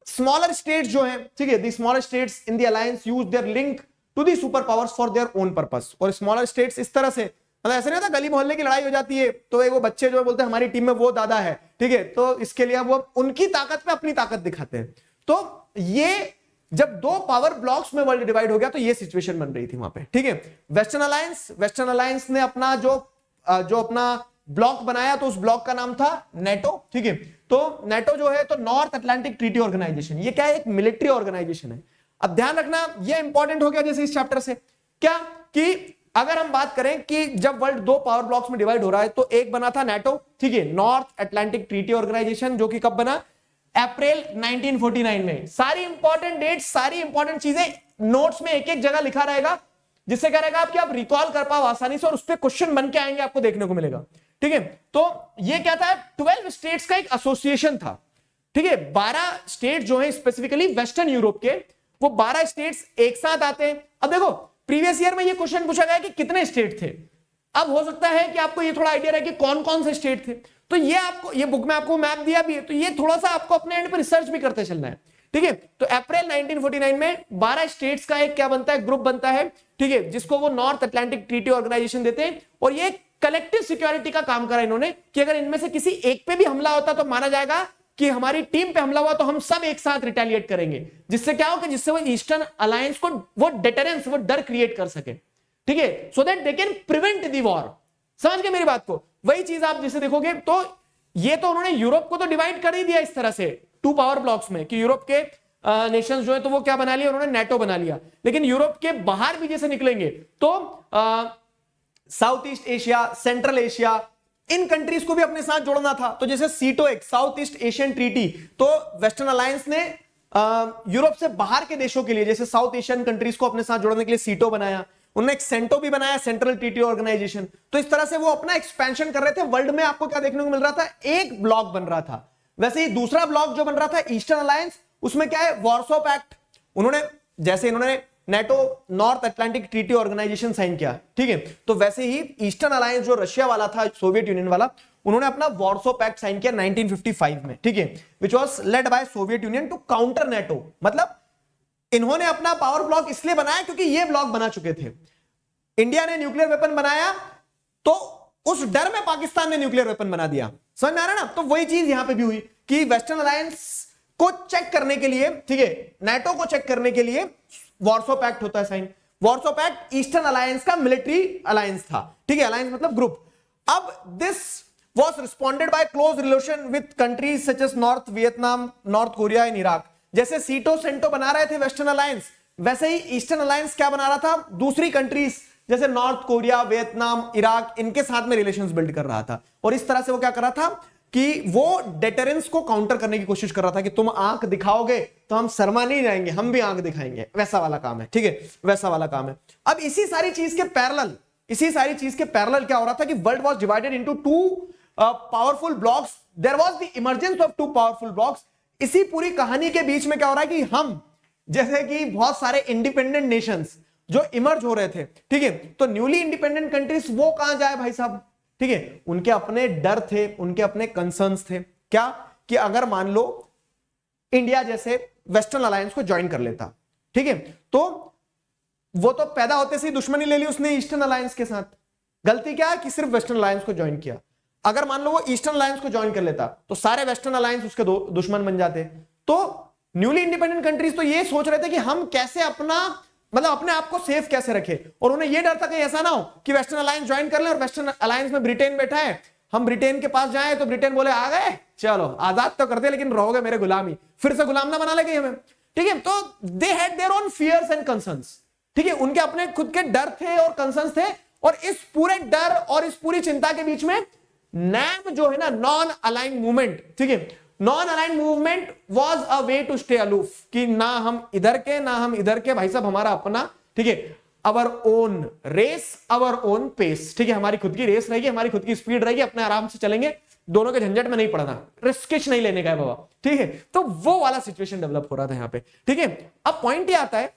स्मॉलर स्टेट्स जो हैं, ठीक है, the smaller states in the alliance use their link to the super powers for their own purpose. और स्मॉलर स्टेट्स इस तरह से, मतलब ऐसे नहीं होता गली मोहल्ले की लड़ाई हो जाती है तो एक वो बच्चे जो बोलते हैं हमारी टीम में वो दादा है, ठीक है, तो इसके लिए वो उनकी ताकत पे अपनी ताकत दिखाते हैं। तो ये जब 2 पावर ब्लॉक्स में वर्ल्ड डिवाइड हो गया तो ये सिचुएशन बन रही थी वहां पे, ठीक है। वेस्टर्न अलायंस ने अपना जो अपना ब्लॉक बनाया तो उस ब्लॉक का नाम था नेटो, ठीक है। तो नेटो जो है तो नॉर्थ अटलांटिक ट्रीटी ऑर्गेनाइजेशन, ये क्या है, एक मिलिट्री ऑर्गेनाइजेशन है। अब ध्यान रखना ये इंपॉर्टेंट हो गया जैसे इस चैप्टर से क्या कि अगर हम बात करें कि जब वर्ल्ड 2 पावर ब्लॉक्स में डिवाइड हो रहा है तो एक बना था नेटो, ठीक है, नॉर्थ अटलांटिक ट्रीटी ऑर्गेनाइजेशन, जो कि कब बना, अप्रैल 1949 में। सारी इंपॉर्टेंट डेट्स, सारी इंपॉर्टेंट चीजें नोट्स में एक एक जगह लिखा रहेगा जिससे क्या रहेगा आपकी आप रिकॉल कर पाओ आसानी से और उस पर क्वेश्चन बन के आएंगे आपको देखने को मिलेगा, ठीक है। तो ये क्या था, 12 स्टेट्स का एक एसोसिएशन था, ठीक है। 12 स्टेट जो है स्पेसिफिकली वेस्टर्न यूरोप के, वो 12 स्टेट्स एक साथ आते हैं। अब देखो प्रीवियस ईयर में ये क्वेश्चन पूछा गया कि कितने स्टेट थे। अब हो सकता है कि आपको ये थोड़ा आइडिया रहे कि कौन कौन से स्टेट थे, तो ये आपको ये बुक में आपको मैप दिया भी है, तो ये थोड़ा सा आपको अपने एंड पर रिसर्च भी करते चलना है, ठीक है। तो अप्रैल 1949 में 12 स्टेट्स का एक क्या बनता है, ग्रुप बनता है, ठीक है, जिसको वो नॉर्थ अटलांटिक ट्रीटी ऑर्गेनाइजेशन देते हैं। और ये कलेक्टिव सिक्योरिटी का काम करा इन्होंने कि अगर इनमें से किसी एक पे भी हमला होता तो माना जाएगा कि हमारी टीम पे हमला हुआ तो हम सब एक साथ रिटेलिएट करेंगे, जिससे क्या हो कि जिससे वो ईस्टर्न अलायंस को वो डेटरेंस, वो डर क्रिएट कर सके, ठीक है, so that they can prevent the war. समझ गए मेरी बात को? वही चीज आप जैसे देखोगे तो ये तो उन्होंने यूरोप को तो डिवाइड कर ही दिया इस तरह से 2 पावर ब्लॉक्स में कि यूरोप के नेशंस जो है तो वो क्या बना लिया, उन्होंने नेटो बना लिया। लेकिन यूरोप के बाहर भी जैसे निकलेंगे तो South East Asia, Central Asia, इन कंट्रीज को भी अपने साथ जोड़ना था। तो जैसे सीटो एक साउथ ईस्ट एशियन ट्रीटी, तो वेस्टर्न अलायंस ने यूरोप से बाहर के देशों के लिए जैसे साउथ एशियन कंट्रीज को अपने साथ जोड़ने के लिए सीटो बनाया। उन्होंने एक सेंटो भी बनाया, सेंट्रल ट्रीटी ऑर्गेनाइजेशन। तो इस तरह से वो अपना एक्सपेंशन कर रहे थे। वर्ल्ड में आपको क्या देखने को मिल रहा था, एक ब्लॉक बन रहा था। वैसे ही दूसरा ब्लॉक जो बन रहा था ईस्टर्न अलायंस, उसमें क्या है, वॉर्सो पैक्ट। उन्होंने जैसे इन्होंने NATO North Atlantic Treaty Organisation sign किया, ठीक है, तो वैसे ही ईस्टर्न अलायंस जो रशिया वाला था, सोवियत यूनियन वाला, उन्होंने अपना वॉर्सो पैक्ट साइन किया 1955 में, ठीक है, which was led by Soviet Union to counter NATO. मतलब इन्होंने अपना पावर ब्लॉक इसलिए बनाया क्योंकि ये ब्लॉक बना चुके थे। इंडिया ने न्यूक्लियर वेपन बनाया तो उस डर में पाकिस्तान ने न्यूक्लियर वेपन बना दिया। समझ में आ रहा है ना? तो वही चीज यहां पे भी हुई कि वेस्टर्न अलायंस को चेक करने के लिए, ठीक है, नेटो को चेक करने के लिए वॉर्सो पैक्ट होता है sign. Warsaw pact eastern alliance का मिलिट्री अलायंस था, ठीक है, अलायंस मतलब ग्रुप। अब this was responded by close relation with countries such as North Vietnam, North Korea and Iraq। जैसे सीटो सेंटो बना रहे थे वेस्टर्न अलायंस, वैसे ही ईस्टर्न अलायंस क्या बना रहा था, दूसरी कंट्रीज जैसे नॉर्थ कोरिया, वियतनाम, इराक, इनके साथ में रिलेशंस बिल्ड कर रहा था। और इस तरह से वो क्या कर रहा था कि वो डेटरेंस को काउंटर करने की कोशिश कर रहा था कि तुम आंख दिखाओगे तो हम शर्मा नहीं जाएंगे, हम भी आंख दिखाएंगे, वैसा वाला काम है, ठीक है, वैसा वाला काम है। अब इसी सारी चीज के पैरेलल क्या हो रहा था कि world was divided into 2 powerful blocks, there was the emergence of 2 powerful blocks. इसी पूरी कहानी के बीच में क्या हो रहा है कि हम जैसे कि बहुत सारे इंडिपेंडेंट नेशंस जो इमर्ज हो रहे थे, ठीक है, तो न्यूली इंडिपेंडेंट कंट्रीज वो कहां जाए भाई साहब, ठीक है, उनके अपने डर थे, उनके अपने कंसर्न्स थे। क्या कि अगर मान लो इंडिया जैसे वेस्टर्न अलायंस को ज्वाइन कर लेता, ठीक है, तो वो तो पैदा होते से ही दुश्मनी ले ली उसने ईस्टर्न अलायंस के साथ। गलती क्या है कि सिर्फ वेस्टर्न अलायंस को ज्वाइन किया। अगर मान लो वो ईस्टर्न अलायंस को ज्वाइन कर लेता तो सारे वेस्टर्न अलायंस उसके दुश्मन बन जाते। तो न्यूली इंडिपेंडेंट कंट्रीज तो ये सोच रहे थे कि हम कैसे अपना मतलब अपने आप को सेफ कैसे रखें, और उन्हें यह डर था कि ऐसा ना हो कि वेस्टर्न अलायंस ज्वाइन कर ले और वेस्टर्न अलायंस में ब्रिटेन बैठा है, हम ब्रिटेन के पास जाएं तो ब्रिटेन बोले आ गए, चलो आजाद तो कर दे लेकिन रहोगे मेरे गुलामी, फिर से गुलाम ना बना लेंगे हमें, ठीक है। तो they had their own fears and concerns, ठीक है, उनके अपने खुद के डर थे और कंसर्न्स थे। और इस पूरे डर और इस पूरी चिंता के बीच में नैम जो है ना, नॉन अलाइन मूवमेंट, ठीक है, non align movement was a way to stay aloof, कि ना हम इधर के ना हम इधर के, भाई साहब हमारा अपना, ठीक है, our own race our own pace, ठीक है, हमारी खुद की रेस रहेगी, हमारी खुद की स्पीड रहेगी, अपने आराम से चलेंगे, दोनों के झंझट में नहीं पड़ना, रिस्क नहीं लेने का है बाबा, ठीक है। तो वो वाला सिचुएशन डेवलप हो रहा था यहाँ पे, ठीक है। अब पॉइंट ये आता है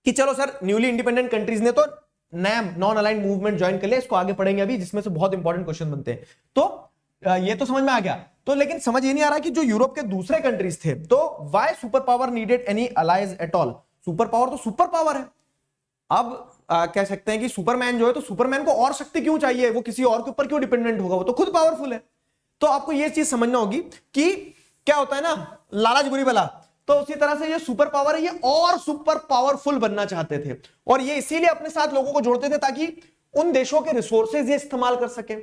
कि चलो सर न्यूली इंडिपेंडेंट कंट्रीज ने तो NAM non align movement join कर लिया, इसको आगे पढ़ेंगे अभी, जिसमें से बहुत इंपॉर्टेंट क्वेश्चन बनते हैं। तो ये तो समझ में आ गया, तो लेकिन समझ ये नहीं आ रहा कि जो यूरोप के दूसरे कंट्रीज थे, तो why super power needed any allies at all. Super power तो सुपर पावर है। अब कह सकते हैं कि सुपरमैन जो है, तो सुपरमैन को और शक्ति क्यों चाहिए, वो किसी और के ऊपर क्यों डिपेंडेंट होगा, वो तो खुद पावरफुल है। तो आपको ये चीज समझना होगी कि क्या होता है ना, लालच बुरी बला, तो उसी तरह से ये सुपर पावर है, ये और सुपर पावरफुल बनना चाहते थे, और ये इसीलिए अपने साथ लोगों को जोड़ते थे ताकि उन देशों के रिसोर्सेज ये इस्तेमाल कर सके,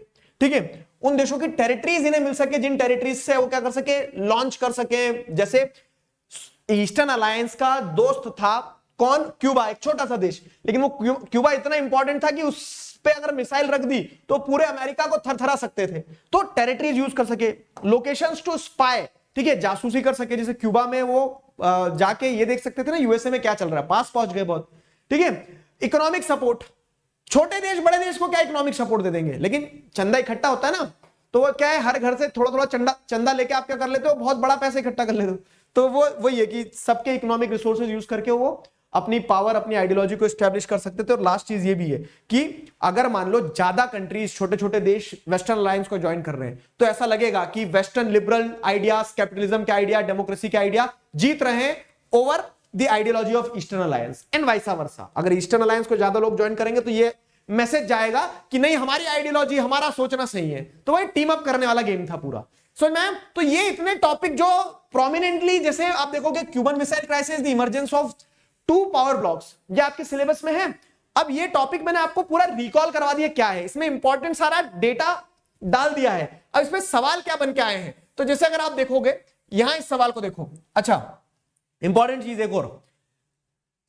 ठीक है, उन देशों की टेरिटरीज इन्हें मिल सके, जिन टेरिटरीज से वो क्या कर सके, लॉन्च कर सके। जैसे ईस्टर्न अलायंस का दोस्त था कौन, क्यूबा, एक छोटा सा देश, लेकिन वो क्यूबा इतना इंपॉर्टेंट था कि उस पे अगर मिसाइल रख दी तो पूरे अमेरिका को थरथरा सकते थे। तो टेरिटरीज यूज कर सके, लोकेशंस टू स्पाई, ठीक है, जासूसी कर सके। जैसे क्यूबा में वो जाके ये देख सकते थे ना यूएसए में क्या चल रहा है, पास पहुंच गए बहुत, ठीक है। इकोनॉमिक सपोर्ट, छोटे देश बड़े देश को क्या इकोनॉमिक सपोर्ट दे देंगे, लेकिन चंदा इकट्ठा होता है ना, तो वो क्या है, हर घर से थोड़ा थोड़ा चंदा लेके आप क्या कर लेते हो, बहुत बड़ा पैसा इकट्ठा कर लेते हो। तो वो वही है कि सबके इकोनॉमिक रिसोर्सेज यूज करके वो अपनी पावर, अपनी आइडियोलॉजी को एस्टैब्लिश कर सकते थे। और लास्ट चीज ये भी है कि अगर मान लो ज्यादा कंट्रीज, छोटे छोटे देश वेस्टर्न अलायंस को ज्वाइन कर रहे हैं, तो ऐसा लगेगा कि वेस्टर्न लिबरल आइडियाज, कैपिटलिज्म के आइडिया, डेमोक्रेसी के आइडिया जीत रहे हैं over the ideology of eastern alliance and vice versa. अगर ईस्टर्न अलायंस को ज्यादा लोग ज्वाइन करेंगे तो ये मैसेज जाएगा कि नहीं, हमारी आइडियोलॉजी, हमारा सोचना सही है। तो वही टीम अप करने वाला गेम था पूरा। सो मैम, तो ये इतने टॉपिक जो प्रोमिनेंटली, जैसे आप देखोगे Cuban missile crisis, the emergence of 2 power blocks, ये आपके सिलेबस में है। अब ये टॉपिक मैंने आपको पूरा रिकॉल करवा दिया क्या है, इसमें इंपॉर्टेंट सारा डेटा डाल दिया है। अब इसमें सवाल क्या बन के आए हैं, तो जैसे अगर आप देखोगे यहां इस सवाल को देखो। अच्छा, इंपॉर्टेंट चीज एक और,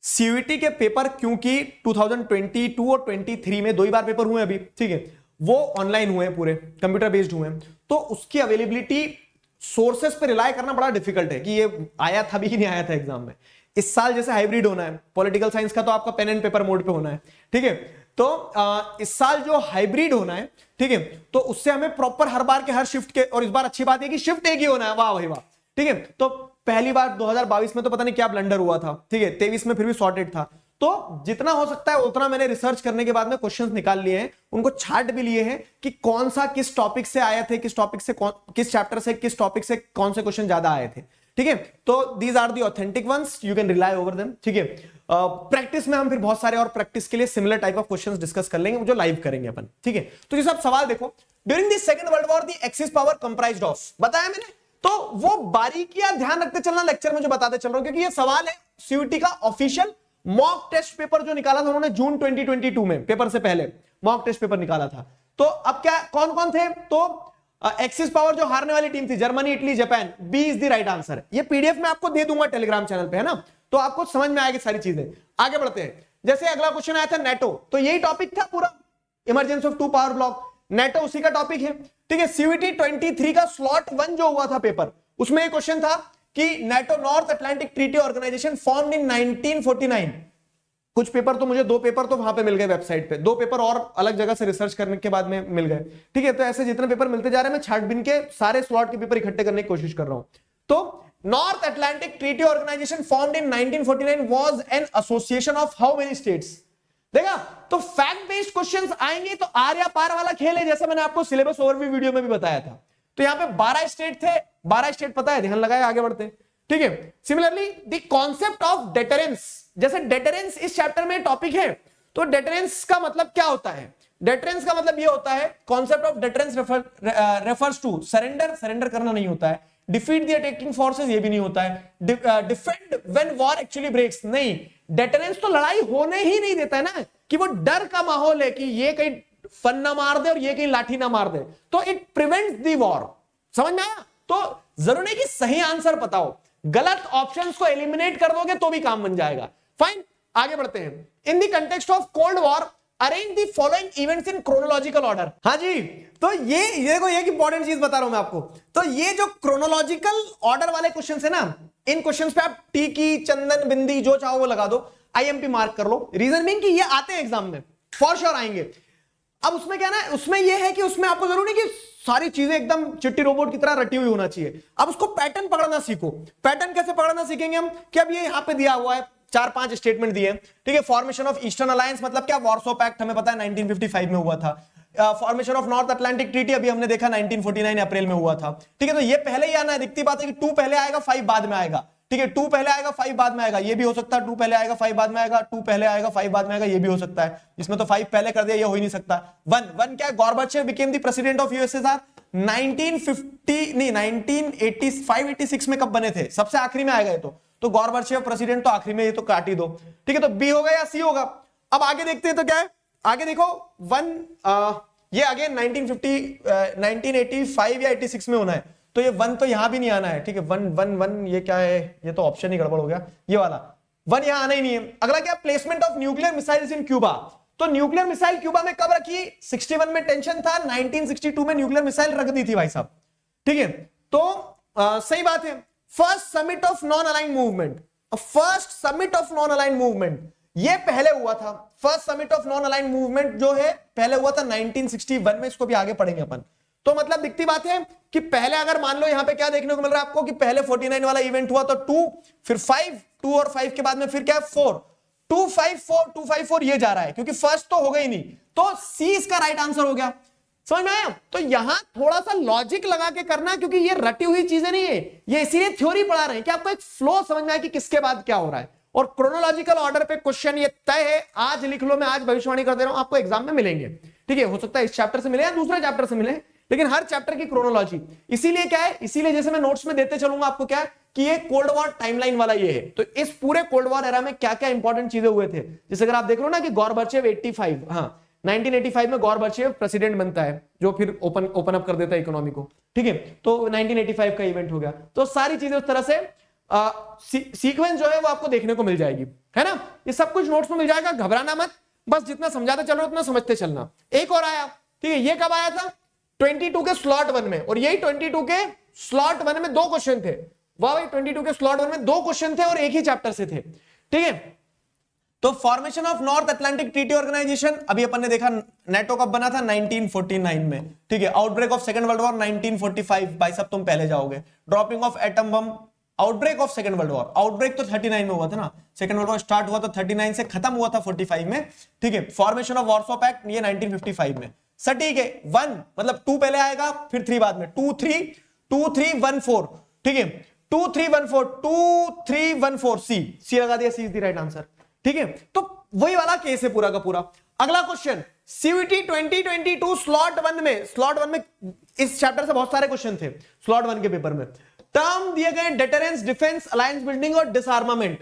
सीयूईटी के पेपर क्योंकि 2022 और 23 में 2 ही बार पेपर हुए अभी, ठीक है, वो ऑनलाइन हुए हैं, पूरे कंप्यूटर बेस्ड हुए हैं, तो उसकी अवेलेबिलिटी सोर्सेस पे रिलाय करना बड़ा डिफिकल्ट है कि ये आया था भी कि नहीं आया था एग्जाम में। इस साल जैसे हाइब्रिड होना है, पॉलिटिकल साइंस का तो आपका पेन एंड पेपर मोड पे होना है, ठीक है, तो इस साल जो हाइब्रिड होना है, ठीक है, तो उससे हमें प्रॉपर हर बार के हर शिफ्ट के, और इस बार अच्छी बात है कि शिफ्ट एक ही होना है, वाह भाई वाह, ठीक है। तो पहली बार 2022 में तो पता नहीं क्या ब्लंडर हुआ था, ठीक है, 23 में फिर भी सॉर्टेड था। तो जितना हो सकता है उतना मैंने रिसर्च करने के बाद में क्वेश्चंस निकाल लिए हैं, उनको छाट भी लिए हैं कि कौन सा किस टॉपिक से आए थे, किस टॉपिक से किस चैप्टर से, किस टॉपिक से कौन से क्वेश्चन ज्यादा आए थे, ठीक है। तो these are the authentic ones, you can rely over them, ठीक है। प्रैक्टिस में हम फिर बहुत सारे और प्रैक्टिस के लिए similar type of questions discuss कर लेंगे, जो लाइव करेंगे अपन, ठीक है। तो ये सब सवाल देखो, during the second world war the axis power comprised of, बताया मैंने, तो वो बारीकियां ध्यान रखते चलना लेक्चर में जो बताते चल रहा हूं, क्योंकि ये सवाल है सीयूईटी का ऑफिशियल मॉक टेस्ट पेपर जो निकाला था उन्होंने जून 2022 में, पेपर से पहले मॉक टेस्ट पेपर निकाला था। तो अब क्या कौन कौन थे, तो एक्सिस पावर जो हारने वाली टीम थी, Germany, Italy, Japan, B is the right answer. ये पीडीएफ में आपको दे दूंगा टेलीग्राम चैनल पे, है ना, तो आपको समझ में आएगी सारी चीजें। आगे बढ़ते हैं, जैसे अगला क्वेश्चन आया था नेटो, तो यही टॉपिक था पूरा, emergency of 2 power block, NATO उसी का टॉपिक है, ठीक है। सीयूईटी 23 का स्लॉट 1 जो हुआ था पेपर, उसमें एक क्वेश्चन था कि NATO North Atlantic Treaty Organisation formed in 1949। कुछ पेपर तो मुझे 2 पेपर तो वहां पे मिल गए वेबसाइट पे, 2 पेपर और अलग जगह से रिसर्च करने के बाद में मिल गए, ठीक है। तो ऐसे जितने पेपर मिलते जा रहे हैं मैं छाटबीन के सारे स्लॉट के पेपर इकट्ठे करने की कोशिश कर रहा हूं। तो North Atlantic Treaty Organisation formed in 1949 was an association of how many states. देखा, तो फैक्ट बेस्ड क्वेश्चंस आएंगे तो आर या पार वाला खेल है, जैसे मैंने आपको सिलेबस ओवरव्यू वीडियो में भी बताया था। तो यहां पे 12 स्टेट थे, 12 स्टेट पता है, ध्यान लगाए, आगे बढ़ते हैं, ठीक है। Similarly the concept of deterrence, जैसे डेटरेंस इस चैप्टर में टॉपिक है, तो डेटरेंस का मतलब क्या होता है, डेटरेंस का मतलब ये होता है, concept of deterrence refers to surrender, surrender करना नहीं होता है, डिफीट द अटैकिंग फोर्सेस ये भी नहीं होता है, defend when war actually breaks, नहीं, डेटरेंस तो लड़ाई होने ही नहीं देता है ना, कि वो डर का माहौल है कि ये कहीं फन ना मार दे और ये कहीं लाठी ना मार दे, तो इट प्रिवेंट्स द वॉर। समझ में आया? तो जरूरी नहीं कि सही आंसर पता हो, गलत ऑप्शंस को एलिमिनेट कर दोगे तो भी काम बन जाएगा। फाइन, आगे बढ़ते हैं। In the context of cold war arrange the following events in chronological order. हाँ जी, तो ये देखो, एक इंपॉर्टेंट चीज बता रहा हूं मैं आपको, तो ये जो क्रोनोलॉजिकल ऑर्डर वाले क्वेश्चन है ना, इन क्वेश्चन पे आप टीकी, चंदन, बिंदी जो चाहो वो लगा दो, आईएमपी मार्क कर लो। रीजन बीइंग कि ये आते हैं एग्जाम में, फॉर श्योर आएंगे। अब उसमें क्या ना, उसमें ये है कि उसमें आपको जरूरी नहीं कि सारी चीजें एकदम चिट्टी रोबोट की तरह रटी हुई होना चाहिए, अब उसको पैटर्न पकड़ना सीखो। पैटर्न कैसे पकड़ना सीखेंगे हम, कि अब ये यहां पे दिया हुआ है, 4-5 स्टेटमेंट दिए, ठीक है। फॉर्मेशन ऑफ ईस्टर्न अलायंस मतलब क्या, वॉर्सो पैक्ट हमें पता है 1955 में हुआ था। Formation of North Atlantic treaty अभी हमने देखा 1949 अप्रैल में हुआ था, ठीक है। तो ये पहले ही आना है, दिखती बात है कि 2 पहले आएगा 5 बाद में आएगा, ठीक है। 2 पहले आएगा 5 बाद में आएगा, ये भी हो सकता है, 2 पहले आएगा 5 बाद में आएगा, 2 पहले आएगा 5 बाद में आएगा, ये भी हो सकता है। इसमें तो 5 पहले कर दिया, ये हो ही नहीं सकता। 1 क्या है, Gorbachev became the president of USSR 1950 नहीं 1985-86 में कब बने थे, सबसे आखिरी में आएगा ये तो गॉर्बाचेव प्रेसिडेंट तो आखिरी में, ये तो काट ही दो, ठीक है। तो बी होगा या सी होगा। अब आगे देखते हैं, तो क्या है आगे देखो, 1 ये अगेन 1985 या 86 में होना है, तो ये 1 तो यहां भी नहीं आना है, ठीक है। 1 ये क्या है, ये तो ऑप्शन ही गड़बड़ हो गया, ये वाला 1 यहां आना ही नहीं है। अगला क्या, placement of nuclear missiles in Cuba, तो न्यूक्लियर मिसाइल क्यूबा में कब रखी, 61 में टेंशन था, 1962 में न्यूक्लियर मिसाइल रख दी थी भाई साहब, ठीक है। तो सही बात है। First summit of non aligned movement, first summit of non aligned movement ये पहले हुआ था, first summit of non aligned movement जो है पहले हुआ था 1961 में, इसको भी आगे पढ़ेंगे अपन। तो मतलब दिखती बात है कि पहले अगर मान लो यहां पे क्या देखने को मिल रहा है आपको, कि पहले 49 वाला इवेंट हुआ तो 2, फिर 5, 2 और 5 के बाद में फिर क्या है 4, 254 ये जा रहा है, क्योंकि फर्स्ट तो हो गई नहीं, तो सी इसका राइट आंसर हो गया। समझ में आया? तो यहां थोड़ा सा लॉजिक लगा के करना, क्योंकि ये रटी हुई चीजें नहीं है, ये इसीलिए थ्योरी पढ़ा रहे हैं कि आपको एक फ्लो समझ में आए कि किसके बाद क्या हो रहा है। और क्रोनोलॉजिकल ऑर्डर पे क्वेश्चन ये तय है, आज लिख लो, मैं आज भविष्यवाणी कर दे रहा हूं, आपको एग्जाम में मिलेंगे, ठीक है। हो सकता है इस चैप्टर से मिले या दूसरे चैप्टर से मिले, लेकिन हर चैप्टर की क्रोनोलॉजी। इसीलिए क्या है, इसीलिए जैसे मैं नोट्स में देते चलूंगा आपको क्या है, कि ये कोल्ड वॉर टाइमलाइन वाला ये है, तो इस पूरे कोल्ड वॉर एरा में क्या क्या इंपॉर्टेंट चीजें हुए थे। जैसे अगर आप देख लो ना कि गॉर्बाचेव 85, हाँ 1985 में गॉर्बाचेव प्रेसिडेंट बनता है, जो फिर ओपन अप कर देता है इकोनॉमी को, ठीक है। तो 1985 का इवेंट हो गया। तो सारी चीजें उस तरह से सीक्वेंस जो है वो आपको देखने को मिल जाएगी, है ना। ये सब कुछ नोट्स में मिल जाएगा, घबराना मत, बस जितना समझाते चल रहे हो उतना समझते चलना। एक और आया, ठीक है, ये कब आया था? 22 के स्लॉट 1 में, और यही 22 के स्लॉट 1 में 2 क्वेश्चन थे। वाह भाई, 22 के स्लॉट 1 में 2 क्वेश्चन थे और एक ही चैप्टर से थे, ठीक है। तो formation of North Atlantic Treaty Organisation अभी अपन ने देखा, नेटो कब बना था? 1949 में, ठीक है। Outbreak of second world war 1945, भाई सब तुम पहले जाओगे। Dropping of atom bomb, outbreak of second world war, outbreak तो 39 में हुआ था ना, सेकंड वर्ल्ड वॉर स्टार्ट हुआ तो 39 से खत्म हुआ था 45 में, ठीक है। फॉर्मेशन ऑफ वॉर्सो पैक्ट ये 1955 में। सटीक है, 1 मतलब 2 पहले आएगा फिर 3 बाद में, 2 3 1 4, ठीक है। 2 3 1 4, 2 3 1 4, सी लगा दिया, सी इज द राइट आंसर, ठीक है। तो वही वाला केस है पूरा का पूरा। अगला क्वेश्चन, सीयूईटी 2022 स्लॉट 1 में इस चैप्टर से बहुत सारे क्वेश्चन थे स्लॉट 1 के पेपर में। टर्म दिए गए डिटरेंस, डिफेंस, अलायंस बिल्डिंग और डिसआर्मामेंट।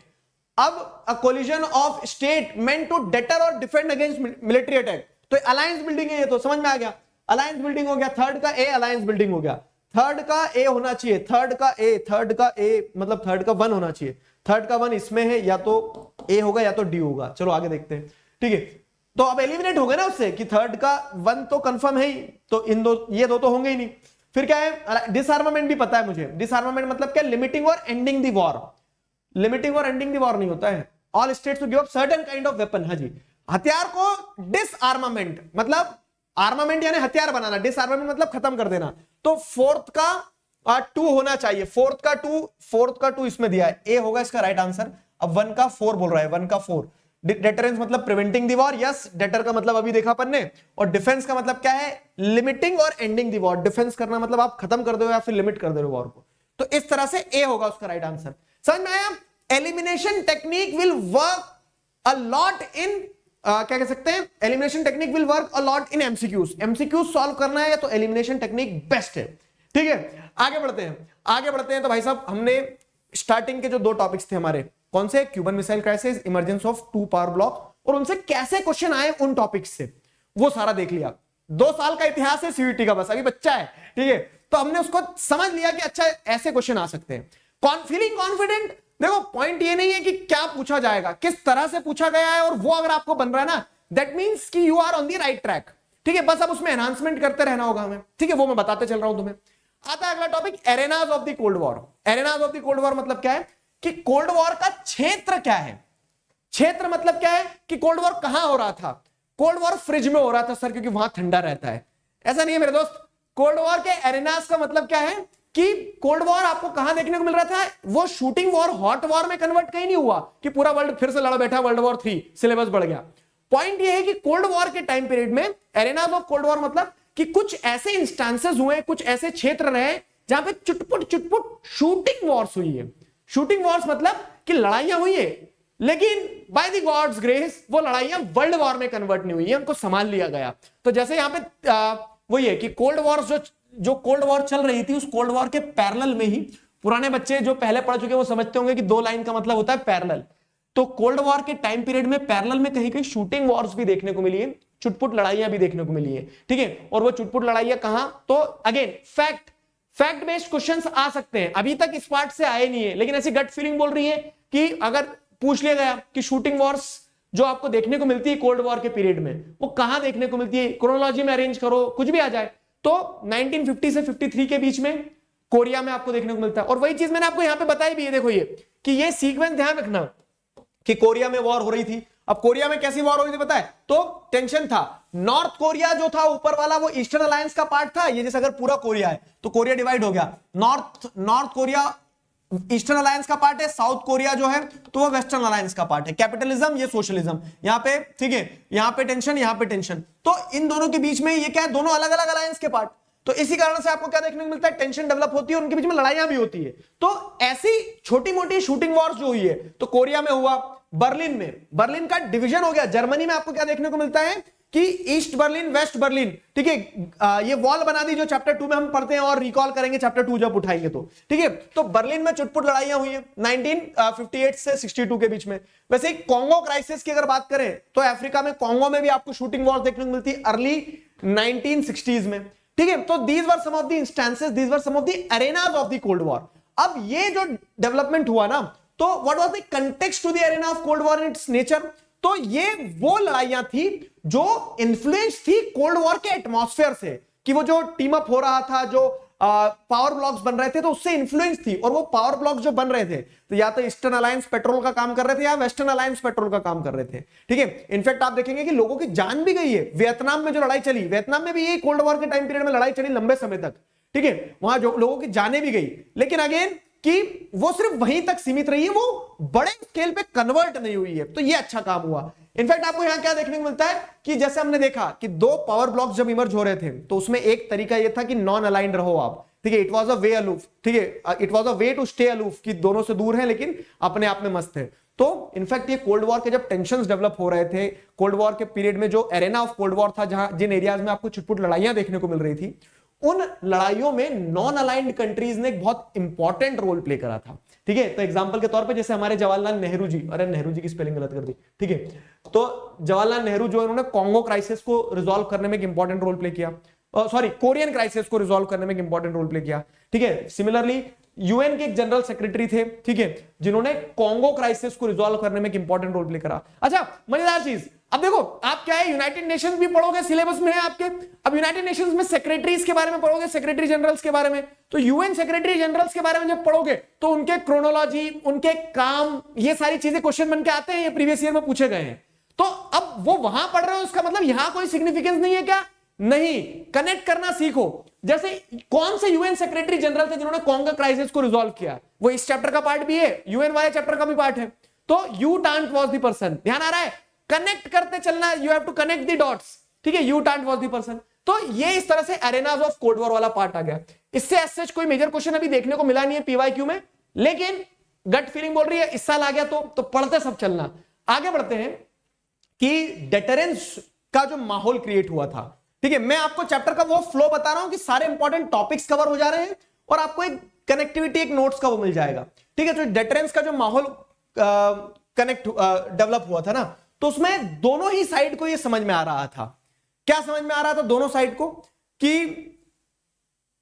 अब a coalition of state meant to deter और डिफेंड अगेंस्ट मिलिट्री अटैक। तो अलायंस बिल्डिंग है, ये तो समझ में आ गया, अलायंस बिल्डिंग हो गया। थर्ड का ए अलायंस बिल्डिंग हो गया, थर्ड का ए होना चाहिए, थर्ड का ए मतलब थर्ड का 1 होना चाहिए। थर्ड का 1 इसमें है, या तो ए होगा या तो डी होगा। चलो आगे देखते हैं, ठीक है। तो अब एलिमिनेट हो गए ना उससे कि थर्ड का 1 तो कंफर्म है ही, तो इन दो, ये दो तो होंगे ही नहीं। फिर क्या है? डिसआर्मामेंट भी पता है मुझे। डिसआर्मामेंट मतलब क्या? लिमिटिंग और एंडिंग द वॉर। लिमिटिंग और एंडिंग द वॉर नहीं होता है। All states to give up certain kind of weapon. हाँ जी, हथियार को डिसआर्मामेंट मतलब आर्मामेंट यानी हथियार बनाना, डिसआर्मामेंट मतलब खत्म कर देना। तो फोर्थ का 2 होना चाहिए, फोर्थ का 2 इसमें दिया है, ए होगा इसका राइट आंसर। अब 1 का 4 बोल रहा है, 1 का 4। डेटरेंस मतलब preventing the war, yes. Debtor का मतलब अभी देखा अपन ने, और डिफेंस का मतलब क्या है? लिमिटिंग और एंडिंग द वॉर। डिफेंस करना मतलब आप खत्म कर दो या फिर लिमिट कर दो वॉर को। तो इस तरह से ए होगा उसका राइट आंसर। समझ में आया? Elimination technique will work a lot in क्या कह सकते हैं? Elimination technique will work a lot in MCQs. MCQs solve करना है तो एलिमिनेशन टेक्निक बेस्ट है, ठीक है। आगे बढ़ते हैं। तो भाई साहब, हमने स्टार्टिंग के जो 2 टॉपिक्स थे हमारे, कौन से? Cuban missile crisis, emergence of 2 power block, और उनसे कैसे क्वेश्चन आए उन टॉपिक्स से, वो सारा देख लिया। 2 साल का इतिहास है सीयूईटी का, बस अभी बच्चा है, ठीक है। तो हमने उसको समझ लिया कि अच्छा ऐसे क्वेश्चन आ सकते हैं। फीलिंग कॉन्फिडेंट, देखो पॉइंट ये नहीं है कि क्या पूछा जाएगा, किस तरह से पूछा गया है, और वो अगर आपको बन रहा है ना, दैट मींस कि you are on the right track, ठीक है। बस अब उसमें एनहांसमेंट करते रहना होगा हमें, ठीक है। वो मैं बताते चल रहा हूं तुम्हें। आता है अगला topic, arenas of the cold war. Arenas of the cold war मतलब क्या है कि कोल्ड वॉर का क्षेत्र क्या है। क्षेत्र मतलब क्या है कि कोल्ड वॉर कहां हो रहा था। कोल्ड वॉर फ्रिज में हो रहा था सर, क्योंकि वहां ठंडा रहता है। ऐसा नहीं है मेरे दोस्त। कोल्ड वॉर के एरेनाज का मतलब क्या है कि कोल्ड वॉर आपको कहां देखने को मिल रहा था। वो शूटिंग वॉर, हॉट वॉर में कन्वर्ट कहीं नहीं हुआ कि पूरा वर्ल्ड फिर से लड़ा बैठा, वर्ल्ड वॉर 3 सिलेबस बढ़ गया। पॉइंट ये है कि कोल्ड वॉर के टाइम पीरियड में एरेनाज ऑफ कोल्ड वॉर मतलब कि कुछ ऐसे इंस्टांसेस हुए, कुछ ऐसे क्षेत्र रहे जहां पे चुटपुट शूटिंग वॉर्स हुई है। शूटिंग वॉर्स मतलब कि लड़ाइयां हुई है, लेकिन बाय द गॉड्स ग्रेस वो लड़ाइयां वर्ल्ड वॉर में कन्वर्ट नहीं हुई है, उनको संभाल लिया गया। तो जैसे यहां पे वही है कि कोल्ड वॉर जो कोल्ड वॉर चल रही थी, उस कोल्ड वॉर के पैरेलल में ही, पुराने बच्चे जो पहले पढ़ चुके वो समझते होंगे कि 2 लाइन का मतलब होता है पैरेलल। तो कोल्ड वॉर के टाइम पीरियड में पैरेलल में कहीं कहीं शूटिंग वॉर्स भी देखने को मिली है, चुटपुट लड़ाइयां भी देखने को मिली है, ठीक है। और वो चुटपुट लड़ाइयां कहां? तो अगेन फैक्ट बेस्ड क्वेश्चंस आ सकते हैं। अभी तक इस पार्ट से आए नहीं है, लेकिन ऐसी गट फीलिंग बोल रही है कि अगर पूछ लिया गया कि शूटिंग वॉर्स जो आपको देखने को मिलती है कोल्ड वॉर के पीरियड में, वो कहां देखने को मिलती है, क्रोनोलॉजी में अरेंज करो, कुछ भी आ जाए, तो 1950 से 53 के बीच में कोरिया में आपको देखने को मिलता है। और वही चीज मैंने आपको यहां पे बताई भी है, देखो ये कि ये सीक्वेंस ध्यान रखना कि कोरिया में वॉर हो रही थी। अब कोरिया में कैसी वॉर हो रही थी पता है? तो टेंशन था। नॉर्थ कोरिया जो था ऊपर वाला, वो ईस्टर्न अलायंस का पार्ट था। ये जैसे अगर पूरा कोरिया है तो कोरिया डिवाइड हो गया, नॉर्थ कोरिया ईस्टर्न अलायंस का पार्ट है, साउथ कोरिया जो है तो वो वेस्टर्न अलायंस का पार्ट है। कैपिटलिज्म, ये सोशलिज्म, यहाँ पे ठीक है, यहाँ पे टेंशन, यहाँ पे टेंशन। तो इन दोनों के बीच में ये क्या है? दोनों अलग अलग अलायंस के पार्ट। तो इसी कारण से आपको क्या देखने को मिलता है? टेंशन डेवलप होती है, उनके बीच में लड़ाइयां भी होती है। तो ऐसी छोटी मोटी शूटिंग वॉर्स जो हुई है, तो कोरिया में हुआ, बर्लिन का डिवीजन हो गया। जर्मनी में आपको क्या देखने को मिलता है कि ईस्ट बर्लिन वेस्ट बर्लिन, ठीक है, ये वॉल बना दी जो चैप्टर 2 में हम पढ़ते हैं और रिकॉल करेंगे चैप्टर 2 जब उठाएंगे तो, ठीक है। तो बर्लिन में चुटपुट लड़ाइयां हुई है 1958 से 62 के बीच में। वैसे कॉन्गो क्राइसिस की अगर बात करें तो अफ्रीका में कॉन्गो में भी आपको शूटिंग वॉर देखने को मिलती है अर्ली 1960s में, ठीक है। तो these were some of the instances, these were some of the arenas of the cold war. अब ये जो डेवलपमेंट हुआ ना, तो what was the context to the arena of cold war in its nature, तो ये वो लड़ाइयां थी जो इन्फ्लुएंस थी कोल्ड वॉर के एटमॉस्फेयर से, कि वो जो टीम अप हो रहा था, जो पावर ब्लॉक्स बन रहे थे, तो उससे इन्फ्लुएंस थी। और वो पावर ब्लॉक जो बन रहे थे तो या तो ईस्टर्न अलायंस पेट्रोल का काम कर रहे थे या वेस्टर्न अलायंस पेट्रोल का काम कर रहे थे, ठीक है। इनफैक्ट आप देखेंगे कि लोगों की जान भी गई है। वियतनाम में जो लड़ाई चली, वियतनाम में भी ये कोल्ड वॉर के टाइम पीरियड में लड़ाई चली लंबे समय तक, ठीक है, वहां जो लोगों की जानें भी गई, लेकिन अगेन कि वो सिर्फ वहीं तक सीमित रही है, वो बड़े स्केल पे कन्वर्ट नहीं हुई है। तो ये अच्छा काम हुआ। इनफैक्ट आपको यहां क्या देखने को मिलता है कि जैसे हमने देखा कि दो पावर ब्लॉक्स जब इमर्ज हो रहे थे तो उसमें एक तरीका यह था कि नॉन अलाइंड रहो आप, ठीक है, it was a way aloof, ठीक है, it was a way to stay aloof, कि दोनों से दूर हैं लेकिन अपने आप में मस्त है। तो इनफैक्ट ये कोल्ड वॉर के जब टेंशंस डेवलप हो रहे थे, कोल्ड वॉर के पीरियड में जो एरेना ऑफ कोल्ड वॉर था, जहां जिन एरियाज में आपको छुटपुट लड़ाइयां देखने को मिल रही थी, उन लड़ाइयों में नॉन अलाइंड कंट्रीज ने एक बहुत इंपॉर्टेंट रोल प्ले करा था, ठीक है। तो एग्जांपल के तौर पे जैसे हमारे जवाहरलाल नेहरू जी, अरे नेहरू जी की स्पेलिंग गलत कर दी, ठीक है, तो जवाहरलाल नेहरू जो उन्होंने कॉन्गो क्राइसिस को रिजॉल्व करने में एक इंपॉर्टेंट रोल प्ले किया, सॉरी कोरियन क्राइसिस को रिजॉल्व करने में एक इंपॉर्टेंट रोल प्ले किया, ठीक है। सिमिलरली यूएन के एक जनरल सेक्रेटरी थे, ठीक है, जिन्होंने कॉन्गो क्राइसिस को रिजॉल्व करने में एक इंपॉर्टेंट रोल प्ले करा। अच्छा मजेदार चीज, अब देखो आप क्या है, यूनाइटेड नेशंस भी पढ़ोगे, सिलेबस में है आपके। अब यूनाइटेड नेशंस में सेक्रेटरीज के बारे में पढ़ोगे, सेक्रेटरी जनरल्स के बारे में, तो यूएन सेक्रेटरी जनरल्स के बारे में जब पढ़ोगे तो उनके क्रोनोलॉजी, उनके काम, ये सारी चीजें क्वेश्चन बन के आते हैं, ये प्रीवियस ईयर में पूछे गए हैं। तो अब वो वहां पढ़ रहे हो, उसका मतलब यहां कोई सिग्निफिकेंस नहीं है क्या? नहीं, कनेक्ट करना सीखो। जैसे कौन से यूएन सेक्रेटरी जनरल थे जिन्होंने कॉन्गो क्राइसिस को रिजॉल्व किया, वो इस चैप्टर का पार्ट भी है, यूएन वाले चैप्टर का भी पार्ट है। तो U Thant was the person, ध्यान आ रहा है, कनेक्ट करते चलना, you have to connect the dots, ठीक है, U Thant was the person. तो ये इस तरह से एरेनास ऑफ कोल्ड वॉर वाला पार्ट आ गया। इससे एज कोई मेजर क्वेश्चन अभी देखने को मिला नहीं है पीवाईक्यू में, लेकिन गट फीलिंग बोल रही है इस साल आ गया तो पढ़ते सब चलना। आगे बढ़ते हैं कि डेटरेंस का जो माहौल क्रिएट हुआ था, ठीक है, मैं आपको चैप्टर का वो फ्लो बता रहा हूं कि सारे इंपॉर्टेंट टॉपिक्स कवर हो जा रहे हैं और आपको एक कनेक्टिविटी, एक नोट्स का वो मिल जाएगा, ठीक है। तो डेटरेंस का जो माहौल कनेक्ट डेवलप हुआ था ना, तो उसमें दोनों ही साइड को ये समझ में आ रहा था। क्या समझ में आ रहा था दोनों साइड को? कि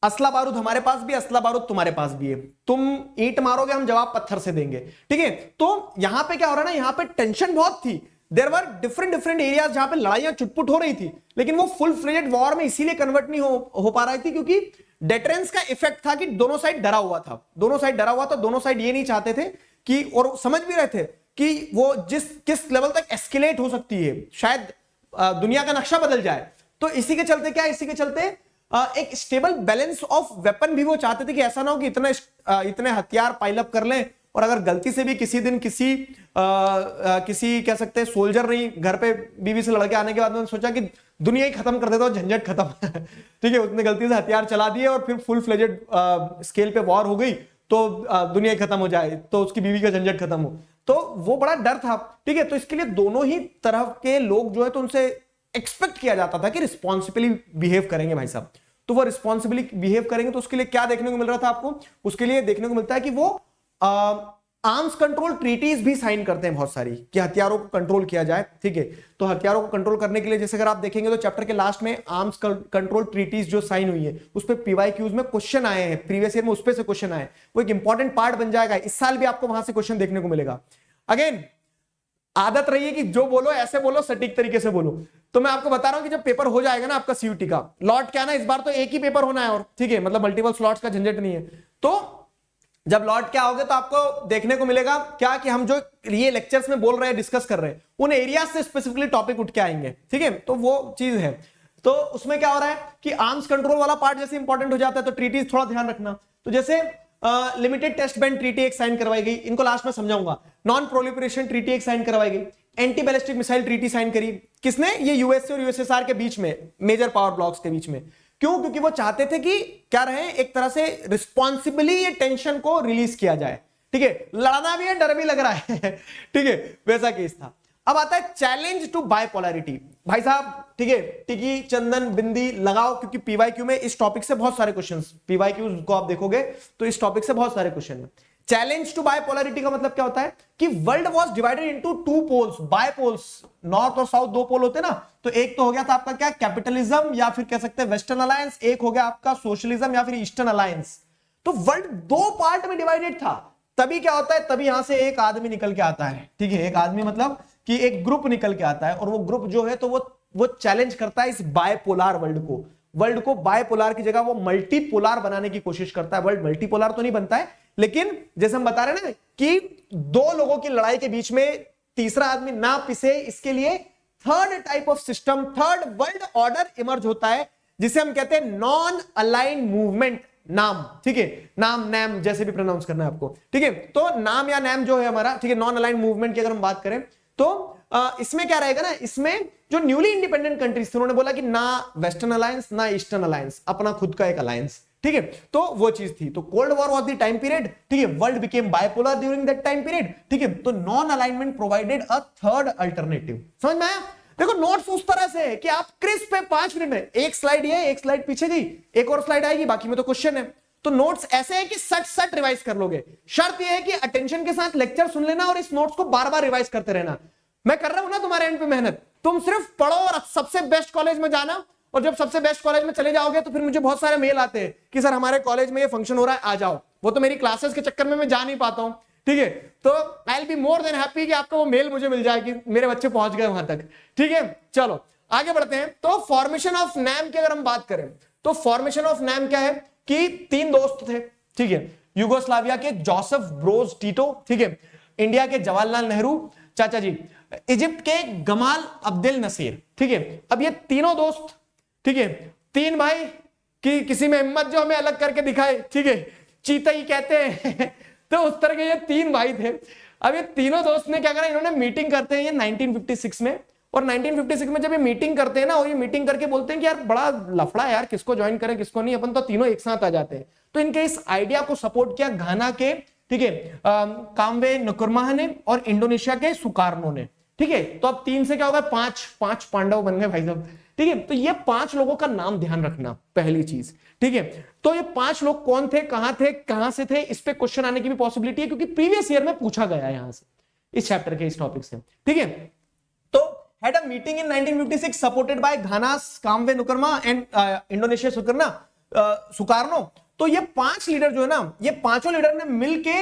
असला बारूद हमारे पास भी, असला बारूद तुम्हारे पास भी है, तुम ईंट मारोगे हम जवाब पत्थर से देंगे, ठीक है। तो यहां पे क्या हो रहा है ना, यहां पे टेंशन बहुत थी। देयर वर डिफरेंट एरियाज जहां पे लड़ाइयां चुटपुट हो रही थी, लेकिन वो फुल फ्लेजेड वॉर में इसीलिए कन्वर्ट नहीं हो पा रही थी क्योंकि डेटरेंस का इफेक्ट था कि दोनों साइड डरा हुआ था, दोनों साइड ये नहीं चाहते थे कि, और समझ भी रहे थे कि वो किस लेवल तक एस्केलेट हो सकती है, शायद दुनिया का नक्शा बदल जाए। तो इसी के चलते एक स्टेबल बैलेंस ऑफ वेपन भी वो चाहते थे कि ऐसा ना हो कि इतने हथियार पाइलअप कर लें और अगर गलती से भी किसी दिन किसी कह सकते हैं सोल्जर नहीं, घर पे बीवी से लड़के आने के बाद उन्होंने सोचा कि दुनिया ही खत्म कर देता हूं, झंझट खत्म ठीक है, उसने गलती से हथियार चला दिए और फिर फुल फ्लेजेड स्केल पे वॉर हो गई तो दुनिया ही खत्म हो जाए, तो उसकी बीवी का झंझट खत्म हो, तो वो बड़ा डर था, ठीक है। तो इसके लिए दोनों ही तरह के लोग जो है तो उनसे एक्सपेक्ट किया जाता था कि रिस्पॉन्सिबली बिहेव करेंगे भाई साहब, तो वो रिस्पॉन्सिबली बिहेव करेंगे। तो उसके लिए क्या देखने को मिल रहा था आपको? उसके लिए देखने को मिलता है कि वो आर्म्स कंट्रोल ट्रीटीज भी साइन करते हैं बहुत सारी, कि हथियारों को कंट्रोल किया जाए, ठीक है। तो हथियारों को कंट्रोल करने के लिए जैसे अगर आप देखेंगे तो चैप्टर के लास्ट में आर्म्स कंट्रोल ट्रीटीज जो साइन हुई है उस पर पीवाईक्यूज में क्वेश्चन आए हैं, प्रीवियस ईयर में उस पे से क्वेश्चन आए, वो एक इंपॉर्टेंट पार्ट बन जाएगा। इस साल भी आपको वहां से क्वेश्चन देखने को मिलेगा। अगेन आदत रही है कि जो बोलो ऐसे बोलो, सटीक तरीके से बोलो। तो मैं आपको बता रहा हूं कि जब पेपर हो जाएगा ना आपका सीयूटी का, लॉट क्या ना, इस बार तो एक ही पेपर होना है, और ठीक है, मतलब मल्टीपल स्लॉट्स का झंझट नहीं है। तो जब लॉट क्या होगे तो आपको देखने को मिलेगा क्या कि हम जो ये लेक्चर्स में बोल रहे हैं, डिस्कस कर रहे हैं, उन एरियाज से स्पेसिफिकली टॉपिक उठ के आएंगे, ठीक है। तो वो चीज है। तो उसमें क्या हो रहा है कि आर्म्स कंट्रोल वाला पार्ट जैसे इंपॉर्टेंट हो जाता है तो ट्रीटीज थोड़ा ध्यान रखना। तो जैसे लिमिटेड टेस्ट बैंड ट्रीटी एक साइन करवाई गई, इनको लास्ट में समझाऊंगा। नॉन प्रोलिफरेशन ट्रीटी एक साइन करवाई गई। Anti ballistic missile treaty sign करी, किसने? ये यूएसए और यूएसएसआर के बीच में, मेजर पावर ब्लॉक्स के बीच में। क्यों? क्योंकि वो चाहते थे कि क्या रहे, एक तरह से रिस्पॉन्सिबली ये टेंशन को रिलीज किया जाए, ठीक है। लड़ना भी है, डर भी लग रहा है ठीक है, वैसा केस था। अब आता है चैलेंज टू बायपोलैरिटी। भाई साहब ठीक है, टिकी चंदन बिंदी लगाओ, क्योंकि पीवाईक्यू में इस टॉपिक से बहुत सारे क्वेश्चंस, पीवाईक्यू को आप देखोगे तो इस टॉपिक से बहुत सारे क्वेश्चन है। चैलेंज टू बायपोलैरिटी का मतलब क्या होता है कि world was divided into two poles, bipoles, North और साउथ दो पोल होते ना, तो एक तो हो गया था आपका क्या, कैपिटलिज्म या फिर कह सकते हैं वेस्टर्न अलायंस, एक हो गया आपका सोशलिज्म या फिर ईस्टर्न अलायंस। तो वर्ल्ड दो पार्ट में डिवाइडेड था। तभी क्या होता है, तभी यहां से एक आदमी निकल के आता है, ठीक है, एक आदमी मतलब कि एक ग्रुप निकल के आता है, और वो ग्रुप जो है तो वो चैलेंज करता है इस बायपोलर वर्ल्ड को बायपोलर की जगह वो मल्टीपोलर बनाने की कोशिश करता है। वर्ल्ड मल्टीपोलर तो नहीं बनता है, लेकिन जैसे हम बता रहे हैं ना कि दो लोगों की लड़ाई के बीच में तीसरा आदमी ना पिसे, इसके लिए third type of system, third world order emerge होता है, जिसे हम कहते हैं नॉन अलाइन मूवमेंट। नाम, ठीक है, नाम नैम जैसे भी प्रोनाउंस करना है आपको, ठीक है। तो नाम या नैम जो है हमारा, ठीक है, नॉन अलाइन मूवमेंट की अगर हम बात करें तो इसमें क्या रहेगा ना, इसमें जो न्यूली इंडिपेंडेंट कंट्रीज थे उन्होंने बोला कि ना वेस्टर्न अलायंस ना ईस्टर्न अलायंस, अपना खुद का एक अलायंस, ठीक है। तो वो चीज थी। तो cold war was the time period, ठीक है, world became bipolar during that time period, ठीक है। तो non alignment provided a third alternative. समझ में आया? देखो नोट्स उस तरह से है कि आप क्रिस्प पे 5 मिनट में, एक स्लाइड ये, एक स्लाइड पीछे गई, एक और स्लाइड आएगी, बाकी में तो क्वेश्चन है। तो नोट्स ऐसे है कि सट सट रिवाइज कर लोगे। शर्त यह है कि अटेंशन के साथ लेक्चर सुन लेना और इस नोट्स को बार बार रिवाइज करते रहना। मैं कर रहा हूं ना तुम्हारे एंड पे मेहनत, तुम सिर्फ पढ़ो और सबसे बेस्ट कॉलेज में जाना, और जब सबसे बेस्ट कॉलेज में चले जाओगे तो फिर मुझे बहुत सारे मेल आते हैं कि सर हमारे कॉलेज में ये फंक्शन हो रहा है, आ जाओ। वो तो मेरी क्लासेस के चक्कर में मैं जा नहीं पाता हूं, ठीक है। तो I will be more than happy कि आपका वो मेल मुझे मिल जाए कि मेरे बच्चे पहुंच गए वहां तक, ठीक है। चलो आगे बढ़ते हैं। तो फॉर्मेशन ऑफ नैम की अगर हम बात करें तो फॉर्मेशन ऑफ नैम क्या है कि 3 दोस्त थे, ठीक है, यूगोस्लाविया के जोसेफ ब्रोज टीटो, ठीक है, इंडिया के जवाहरलाल नेहरू चाचा जी, इजिप्ट के गमाल अब्देल नसीर, ठीक है। अब ये तीनों दोस्त, ठीक है, 3 भाई कि किसी में हिम्मत जो हमें अलग करके दिखाए, ठीक है, चीता ही कहते हैं तो उस तरह के ये 3 भाई थे। अब ये तीनों दोस्त ने क्या करा, इन्होंने मीटिंग करते हैं ये 1956 में, और 1956 में जब ये मीटिंग करते हैं ना, और ये मीटिंग करके बोलते हैं कि यार बड़ा लफड़ा है यार, किसको ज्वाइन करें किसको नहीं, अपन तो तीनों एक साथ आ जाते हैं। तो इनके इस आइडिया को सपोर्ट किया घाना के, ठीक है, कामवे नुकुरमाह ने और इंडोनेशिया के सुकार्नो ने, ठीक है। तो अब 3 से क्या होगा, 5 पांडव बन गए भाई साहब, ठीक है। तो ये 5 लोगों का नाम ध्यान रखना पहली चीज, ठीक है। तो ये 5 लोग कौन थे, कहां से थे, इस पे क्वेश्चन आने की भी पॉसिबिलिटी है, क्योंकि प्रीवियस ईयर में पूछा गया है यहां से इस चैप्टर के इस टॉपिक से, ठीक है। तो had a meeting in 1956 supported by Ghanas Kwame Nkrumah and Indonesia Sukarno. तो ये 5 लीडर जो है ना, ये पांचों लीडर ने मिलके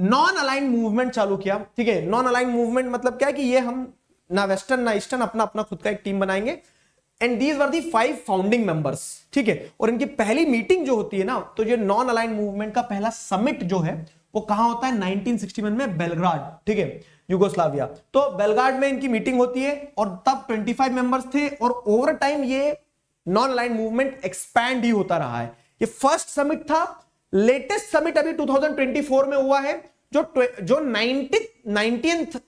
नॉन अलाइन मूवमेंट चालू किया, ठीक है। नॉन अलाइन मूवमेंट मतलब क्या है कि ये हम ना वेस्टर्न ना ईस्टर्न, अपना अपना खुद का एक टीम बनाएंगे, and these were the 5 founding members, ठीक है। और इनकी पहली मीटिंग जो होती है ना, तो ये नॉन अलाइन मूवमेंट का पहला समिट जो है वो कहां होता है, 1961 में बेलग्राड, ठीक है, यूगोस्लाविया। तो बेलग्राड में इनकी मीटिंग होती है, और तब 25 मेंबर्स थे, और ओवर टाइम ये नॉन अलाइन मूवमेंट एक्सपैंड ही होता रहा है। ये फर्स्ट समिट था। लेटेस्ट समिट अभी 2024 में हुआ है, जो 90th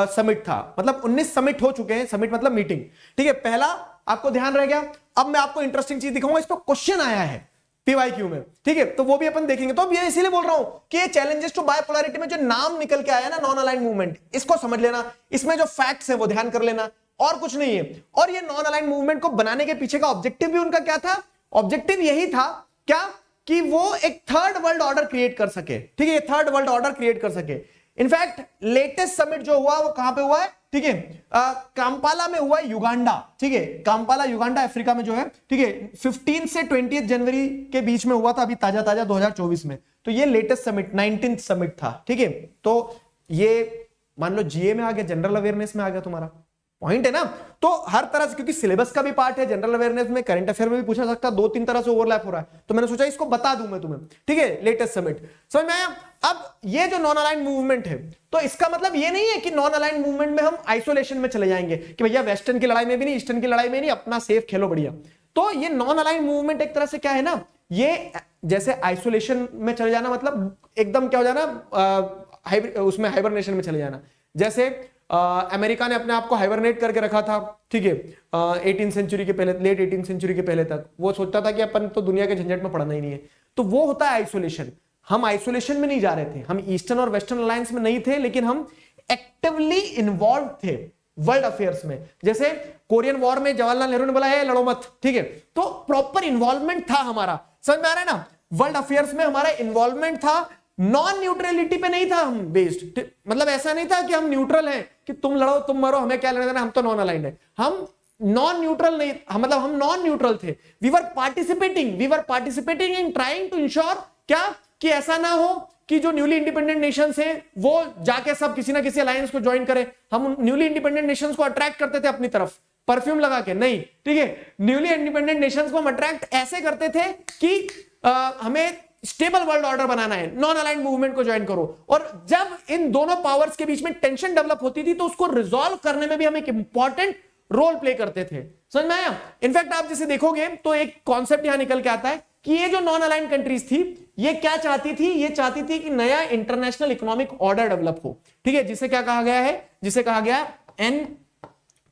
समिट था, मतलब 19 समिट हो चुके हैं, समिट मतलब मीटिंग, ठीक है। पहला आपको ध्यान रह गया। अब मैं आपको इंटरेस्टिंग चीज दिखाऊंगा, इस पर क्वेश्चन आया है पीवाईक्यू में, ठीक है, तो वो भी अपन देखेंगे। तो अब ये इसीलिए बोल रहा हूं कि ये चैलेंजेस टू बायपोलैरिटी में जो नाम निकल के आया ना, नॉन अलाइन मूवमेंट, इसको समझ लेना, इसमें जो फैक्ट्स है वो ध्यान कर लेना, और कुछ नहीं है। और ये नॉन अलाइन मूवमेंट को बनाने के पीछे का ऑब्जेक्टिव भी उनका क्या था, ऑब्जेक्टिव यही था क्या कि वो एक थर्ड वर्ल्ड ऑर्डर क्रिएट कर सके, ठीक है, थर्ड वर्ल्ड ऑर्डर क्रिएट कर सके। इनफैक्ट लेटेस्ट समिट जो हुआ वो कहां पे हुआ है, ठीक है, काम्पाला में हुआ है, युगांडा, ठीक है, काम्पाला युगांडा अफ्रीका में जो है, ठीक है, 15 से 20 जनवरी के बीच में हुआ था, अभी ताजा 2024 में। तो ये लेटेस्ट समिट 19th समिट था, ठीक है। तो ये मान लो जीए में आ गया, जनरल अवेयरनेस में आ गया, तुम्हारा पॉइंट है ना। तो हर तरह से, क्योंकि सिलेबस का भी पार्ट है, जनरल अवेयरनेस में, करंट अफेयर में भी पूछा सकता, 2-3 तरह से ओवरलैप हो रहा है, तो मैंने सोचा इसको बता दूं मैं तुम्हें, ठीक है, लेटेस्ट समिट। समझ में आया? अब ये जो नॉन अलाइन मूवमेंट है, तो इसका मतलब ये नहीं है कि नॉन अलाइन मूवमेंट में हम आइसोलेशन में चले जाएंगे कि भैया वेस्टर्न की लड़ाई में भी नहीं, ईस्टर्न की लड़ाई में नहीं, अपना सेफ खेलो बढ़िया। तो ये नॉन अलाइन मूवमेंट एक तरह से क्या है ना, ये जैसे आइसोलेशन में चले जाना, मतलब एकदम क्या हो जाना, उसमें हाइबरनेशन में चले जाना। जैसे अमेरिका ने अपने आप को हाइबरनेट करके रखा था, ठीक है, 18th सेंचुरी के पहले, लेट 18th सेंचुरी के पहले तक वो सोचता था कि अपन तो दुनिया के झंझट में पड़ना ही नहीं है। तो वो होता है आइसोलेशन। हम आइसोलेशन में नहीं जा रहे थे, हम ईस्टर्न और वेस्टर्न अलायंस में नहीं थे, लेकिन हम एक्टिवली इन्वॉल्व थे वर्ल्ड अफेयर्स में। जैसे कोरियन वॉर में जवाहरलाल नेहरू ने बोला है लड़ो मत, ठीक है, तो प्रॉपर इन्वॉल्वमेंट था हमारा, समझ में आ रहा है ना। वर्ल्ड अफेयर्स में हमारा इन्वॉल्वमेंट था, नॉन न्यूट्रलिटी पे नहीं था हम बेस्ड, मतलब ऐसा नहीं था कि हम न्यूट्रल हैं कि तुम लड़ो तुम मरो हमें क्या लेना देना, हम तो नॉन अलाइंड है। हम नॉन न्यूट्रल नहीं, मतलब हम नॉन न्यूट्रल थे। We were participating in trying to ensure क्या कि ऐसा ना हो कि जो न्यूली इंडिपेंडेंट नेशंस हैं वो जाके सब किसी ना किसी अलायंस को ज्वाइन करें। हम न्यूली इंडिपेंडेंट नेशंस को अट्रैक्ट करते थे अपनी तरफ परफ्यूम लगा के, नहीं, ठीक है, न्यूली इंडिपेंडेंट नेशंस को हम अट्रैक्ट ऐसे करते थे कि हमें स्टेबल वर्ल्ड ऑर्डर बनाना है, नॉन अलाइंड मूवमेंट को ज्वाइन करो। और जब इन दोनों पावर्स के बीच में टेंशन डेवलप होती थी तो उसको रिजॉल्व करने में भी हम एक इंपॉर्टेंट रोल प्ले करते थे, समझ में आया। इनफैक्ट आप जैसे देखोगे तो एक कॉन्सेप्ट यहां निकल के आता है कि ये जो नॉन अलाइंड कंट्रीज थी ये क्या चाहती थी, ये चाहती थी कि नया इंटरनेशनल इकोनॉमिक ऑर्डर डेवलप हो, ठीक है, जिसे क्या कहा गया है, जिसे कहा गया एन,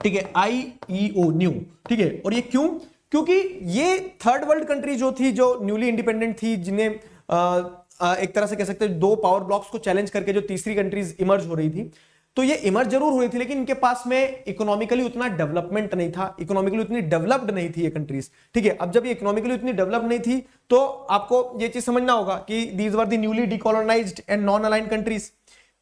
ठीक है, IEO न्यू, ठीक है। और ये क्यों, क्योंकि ये थर्ड वर्ल्ड कंट्री जो थी, जो न्यूली इंडिपेंडेंट थी, जिन्हें एक तरह से कह सकते हैं दो पावर ब्लॉक्स को चैलेंज करके जो तीसरी कंट्रीज इमर्ज हो रही थी, तो ये इमर्ज जरूर हो रही थी लेकिन इनके पास में इकोनॉमिकली उतना डेवलपमेंट नहीं था, इकोनॉमिकली उतनी डेवलप्ड नहीं थी ये कंट्रीज, ठीक है। अब जब ये इकोनॉमिकली उतनी डेवलप नहीं थी तो आपको ये चीज समझना होगा कि these were the newly decolonized and non aligned countries,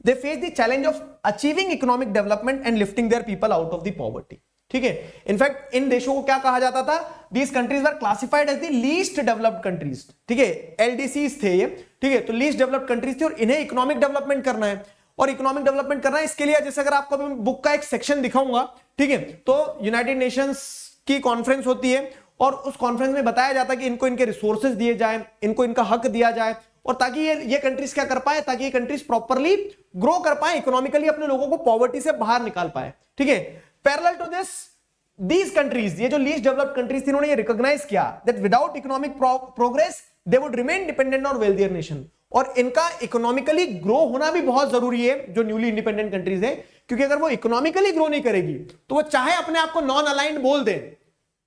they face the challenge of achieving economic development and lifting their people out of the poverty, ठीक है। इनफैक्ट इन देशों को क्या कहा जाता था, these countries were classified as the least developed countries, ठीक है, LDCs थे ये, ठीक है, तो लीस्ट डेवलप्ड कंट्रीज थे और इन्हें इकोनॉमिक डेवलपमेंट करना है। और इकोनॉमिक डेवलपमेंट करना है इसके लिए, जैसे अगर आपको बुक का एक सेक्शन दिखाऊंगा, ठीक है, तो यूनाइटेड नेशंस की कॉन्फ्रेंस होती है और उस कॉन्फ्रेंस में बताया जाता है कि इनको इनके रिसोर्सेज दिए जाए, इनको इनका हक दिया जाए, और ताकि ये कंट्रीज क्या कर पाए, ताकि ये कंट्रीज प्रॉपर्ली ग्रो कर पाए, इकोनॉमिकली अपने लोगों को पॉवर्टी से बाहर निकाल पाए, ठीक है। Parallel to this these countries, ये जो लीस्ट डेवलप्ड कंट्रीज थी, उन्होंने ये रिकॉग्नाइज किया that without economic progress they would remain dependent on wealthier nation, और इनका इकोनॉमिकली ग्रो होना भी बहुत जरूरी है जो न्यूली इंडिपेंडेंट कंट्रीज है, क्योंकि अगर वो इकोनॉमिकली ग्रो नहीं करेगी तो वो चाहे अपने आप को नॉन अलाइंड बोल दे,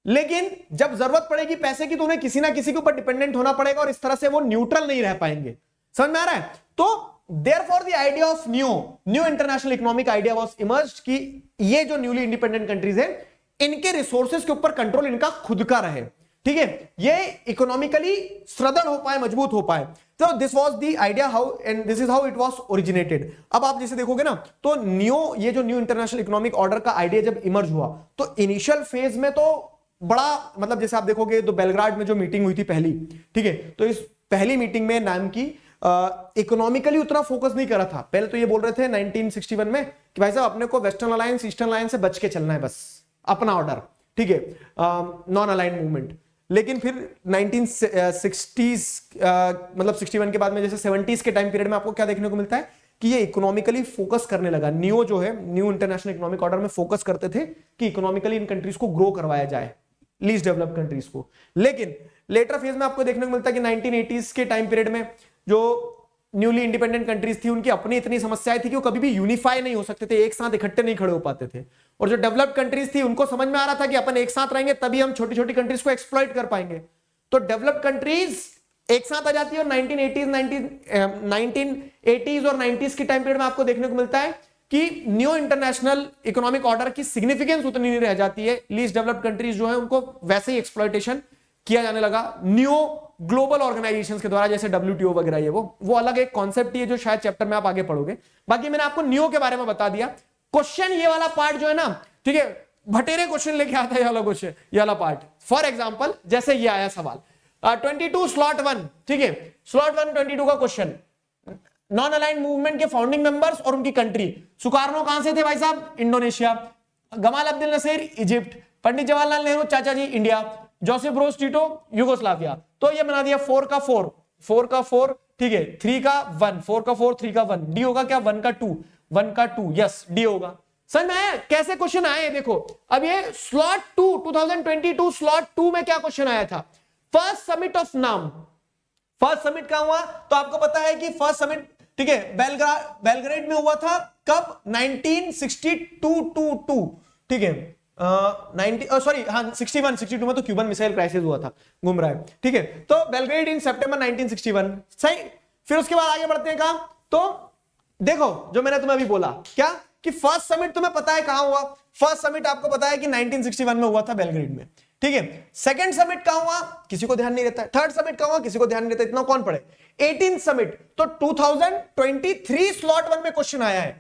लेकिन जब जरूरत पड़ेगी पैसे की तो उन्हें किसी ना किसी के ऊपर डिपेंडेंट होना पड़ेगा और इस तरह से वो न्यूट्रल नहीं रह पाएंगे, समझ में आ रहा है। तो therefore the idea of new international economic idea was emerged कि ये जो न्यूली इंडिपेंडेंट कंट्रीज है इनके रिसोर्सेज के ऊपर कंट्रोल इनका खुद का रहे, ठीक है, ये इकोनॉमिकली सुदृढ़ हो पाए, मजबूत हो पाए। तो this was the idea how and this is how it was originated. अब आप जैसे देखोगे ना तो ये जो न्यू इंटरनेशनल इकोनॉमिक ऑर्डर का आइडिया जब इमर्ज हुआ तो इनिशियल फेज में तो बड़ा, मतलब जैसे आप देखोगे तो बेलग्राड में जो मीटिंग हुई थी पहली, ठीक है, तो इस पहली मीटिंग में नाम की इकोनॉमिकली उतना फोकस नहीं करा था। पहले तो ये बोल रहे थे 1961 में कि भाई साहब अपने को वेस्टर्न अलायंस ईस्टर्न अलायंस से बच के चलना है, बस अपना ऑर्डर, ठीक है, नॉन अलाइंड मूवमेंट। लेकिन फिर 1960s मतलब 61 के बाद में जैसे 70s के टाइम पीरियड में आपको क्या देखने को मिलता है कि ये इकोनॉमिकली फोकस करने लगा। न्यू जो है न्यू इंटरनेशनल इकोनॉमिक ऑर्डर में फोकस करते थे कि इकोनॉमिकली इन कंट्रीज को ग्रो करवाया जाए, लीस्ट डेवलप्ड कंट्रीज को। लेकिन लेटर फेज में आपको देखने को मिलता है कि 1980s के टाइम पीरियड में जो न्यूली इंडिपेंडेंट कंट्रीज थी उनकी अपनी इतनी समस्याएं थी कि वो कभी भी यूनिफाई नहीं हो सकते थे, एक साथ इकट्ठे नहीं खड़े हो पाते थे। और जो डेवलप्ड कंट्रीज थी उनको समझ में आ रहा था कि अपन एक साथ रहेंगे तभी हम छोटी छोटी कंट्रीज को एक्सप्लॉइट कर पाएंगे। तो डेवलप्ड कंट्रीज एक साथ आ जाती है और 1980s और 90s के टाइम पीरियड में आपको देखने को मिलता है कि न्यू इंटरनेशनल इकोनॉमिक ऑर्डर की सिग्निफिकेंस उतनी नहीं रह जाती है। लीस्ट डेवलप्ड कंट्रीज जो है उनको वैसे ही एक्सप्लॉइटेशन किया जाने लगा न्यू ग्लोबल ऑर्गेनाइजेशंस के द्वारा, जैसे WTO वगैरह। ये वो अलग एक कॉन्सेप्ट है जो शायद चैप्टर में आप आगे पढ़ोगे। बाकी मैंने आपको न्यू के बारे में बता दिया। क्वेश्चन ये वाला पार्ट जो है ना, ठीक है, भटेरे क्वेश्चन लेके आता है ये वाला क्वेश्चन, ये वाला पार्ट। फॉर एग्जांपल जैसे ये आया सवाल 22 स्लॉट 1, ठीक है, स्लॉट 1 22 का क्वेश्चन, नॉन अलाइंड मूवमेंट के फाउंडिंग मेंबर्स और उनकी कंट्री। सुकार्नो कहां से थे भाई साहब? Indonesia. Gamal Abdul Nasser Egypt. Pandit Jawaharlal Nehru चाचा ji India. Joseph Broz Tito Yugoslavia. तो ये बना दिया 4 का 4, ठीक है, 3 का 1, 4 का 4, 3 का 1, डी होगा क्या? 1 का 2, 1 का 2, यस डी होगा। समझ में आया कैसे क्वेश्चन आए? देखो अब ये स्लॉट 2 2022 स्लॉट 2 में क्या क्वेश्चन आया था? फर्स्ट समिट ऑफ नाम। फर्स्ट समिट कहां हुआ? तो आपको पता है कि फर्स्ट समिट, ठीक है, बेलग्रेड में हुआ था। कब? 1962, ठीक है, 61-62 में तो क्यूबन मिसाइल क्राइसिस हुआ था, घूम रहा है, ठीक है। तो बेलग्रेड इन सितंबर 1961, सही। फिर उसके बाद आगे बढ़ते हैं कहां? तो देखो जो मैंने तुम्हें अभी बोला क्या कि फर्स्ट समिट तुम्हें पता है कहां हुआ? फर्स्ट समिट आपको पता है कि 1961 में हुआ था बेलग्रेड में, ठीक है। सेकंड समिट कहां हुआ? किसी को ध्यान नहीं रहता है। थर्ड समिट कहां हुआ? किसी को ध्यान नहीं रहता, इतना कौन पढ़े। 18 समिट, तो 2023 स्लॉट 1 में क्वेश्चन आया है।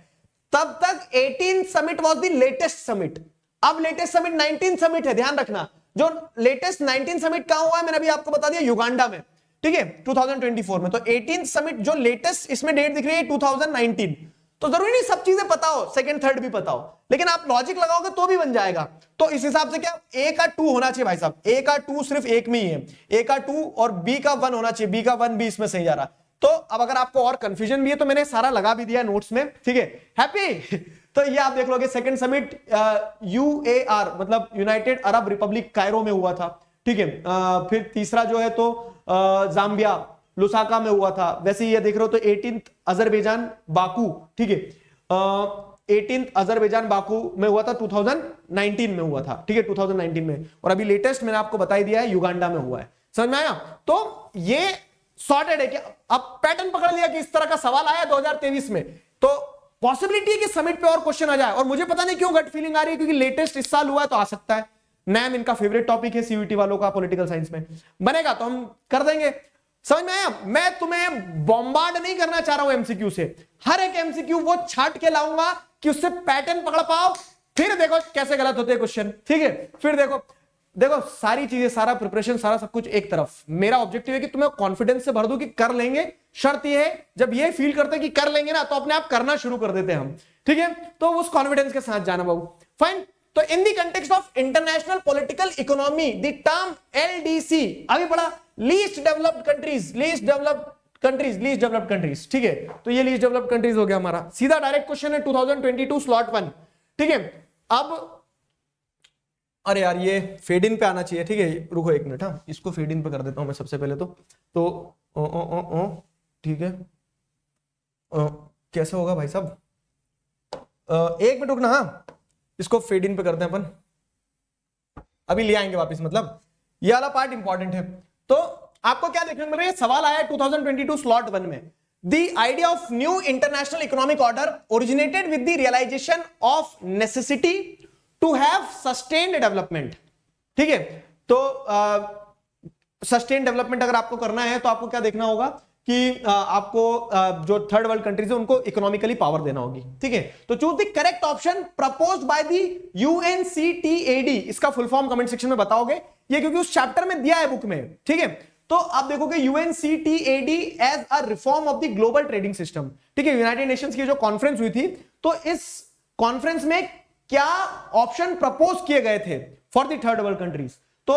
तब तक 18 summit was the latest summit. अब लेटेस्ट समिट 19 समिट है, ध्यान रखना। जो लेटेस्ट 19 समिट कहां हुआ है मैंने अभी आपको बता दिया, युगांडा में, ठीक है, 2024 में। तो 18 समिट जो लेटेस्ट इसमें डेट दिख रही है 2019। तो जरूरी नहीं सब चीजें पता हो, सेकंड थर्ड भी पता हो, लेकिन आप लॉजिक लगाओगे तो भी बन जाएगा। तो इस हिसाब से क्या ए का 2 होना चाहिए भाई साहब। ए का 2 सिर्फ एक में ही है, ए का 2 और बी का 1 होना चाहिए। बी का 1 भी इसमें सही जा रहा। तो अब अगर आपको और कंफ्यूजन भी है तो मैंने सारा लगा भी दिया नोट्स में, ठीक है। हैप्पी तो ये आप देख लोगे। सेकंड समिट यूएआर मतलब यूनाइटेड अरब रिपब्लिक कायरो में हुआ था, ठीक है। फिर तीसरा जो है तो जाम्बिया लुसाका में हुआ था। वैसे ये देख रहे हो तो 18th अजरबैजान बाकू, ठीक है, 18th अजरबैजान बाकू में हुआ था, 2019 में हुआ था, ठीक है, 2019 में। और अभी लेटेस्ट मैंने आपको बता ही दिया है, युगांडा में हुआ है। समझ में आया? तो ये सॉर्टेड है कि अब पैटर्न पकड़ लिया कि इस तरह का सवाल आया 2023 में, तो पॉसिबिलिटी है कि समिट पे और क्वेश्चन आ जाए। और मुझे पता नहीं क्यों गट फीलिंग आ रही है, क्योंकि लेटेस्ट इस साल हुआ है तो आ सकता है। नैम इनका फेवरेट टॉपिक है सीयूईटी वालों का, पॉलिटिकल साइंस में बनेगा तो हम कर देंगे। समझ में आया? मैं तुम्हें बॉम्बार्ड नहीं करना चाह रहा हूं एमसीक्यू से। हर एक एमसीक्यू वो छाट के लाऊंगा कि उससे पैटर्न पकड़ पाओ, फिर देखो कैसे गलत होते हैं क्वेश्चन, ठीक है। फिर देखो सारी चीजें, सारा प्रिपरेशन, सारा सब कुछ एक तरफ। मेरा ऑब्जेक्टिव है कि तुम्हें कॉन्फिडेंस से भर दूं कि कर लेंगे। शर्त ये है जब ये फील करते हैं कि कर लेंगे ना, तो अपने आप करना शुरू कर देते हैं हम, ठीक है। तो उस कॉन्फिडेंस के साथ जाना बाबू, फाइन। तो in the context of international political economy the term LDC अभी पढ़ा, least developed countries, least developed countries, ठीक है। तो ये लीस्ट डेवलप्ड कंट्रीज हो गया हमारा। सीधा डायरेक्ट क्वेश्चन है 2022 स्लॉट 1, ठीक है। अब अरे यार ये फेड इन पे आना चाहिए, ठीक है। रुको एक मिनट, हाँ इसको फेड इन पे कर देता हूं मैं सबसे पहले तो ठीक है। कैसे होगा भाई साहब? एक मिनट रुकना, हाँ इसको फेड इन पे करते हैं अपन, अभी ले आएंगे वापस। मतलब ये वाला पार्ट इंपॉर्टेंट है। तो आपको क्या देखने को मिल रहा है? सवाल आया 2022 स्लॉट 1 में। The idea of new international economic order originated with the realization of necessity to have sustained development, ठीक है। तो सस्टेन डेवलपमेंट अगर आपको करना है तो आपको क्या देखना होगा कि आपको जो थर्ड वर्ल्ड कंट्रीज है उनको इकोनॉमिकली पावर देना होगी, ठीक है। तो choose the correct option proposed by the UNCTAD. इसका फुल फॉर्म कमेंट सेक्शन में बताओगे, ये क्योंकि उस चैप्टर में दिया है बुक में, ठीक है। तो आप देखोगे UNCTAD as a reform of the global trading system, ठीक है। यूनाइटेड नेशंस की जो कॉन्फ्रेंस हुई थी, तो इस कॉन्फ्रेंस में क्या ऑप्शन प्रपोज किए गए थे for the third world countries? तो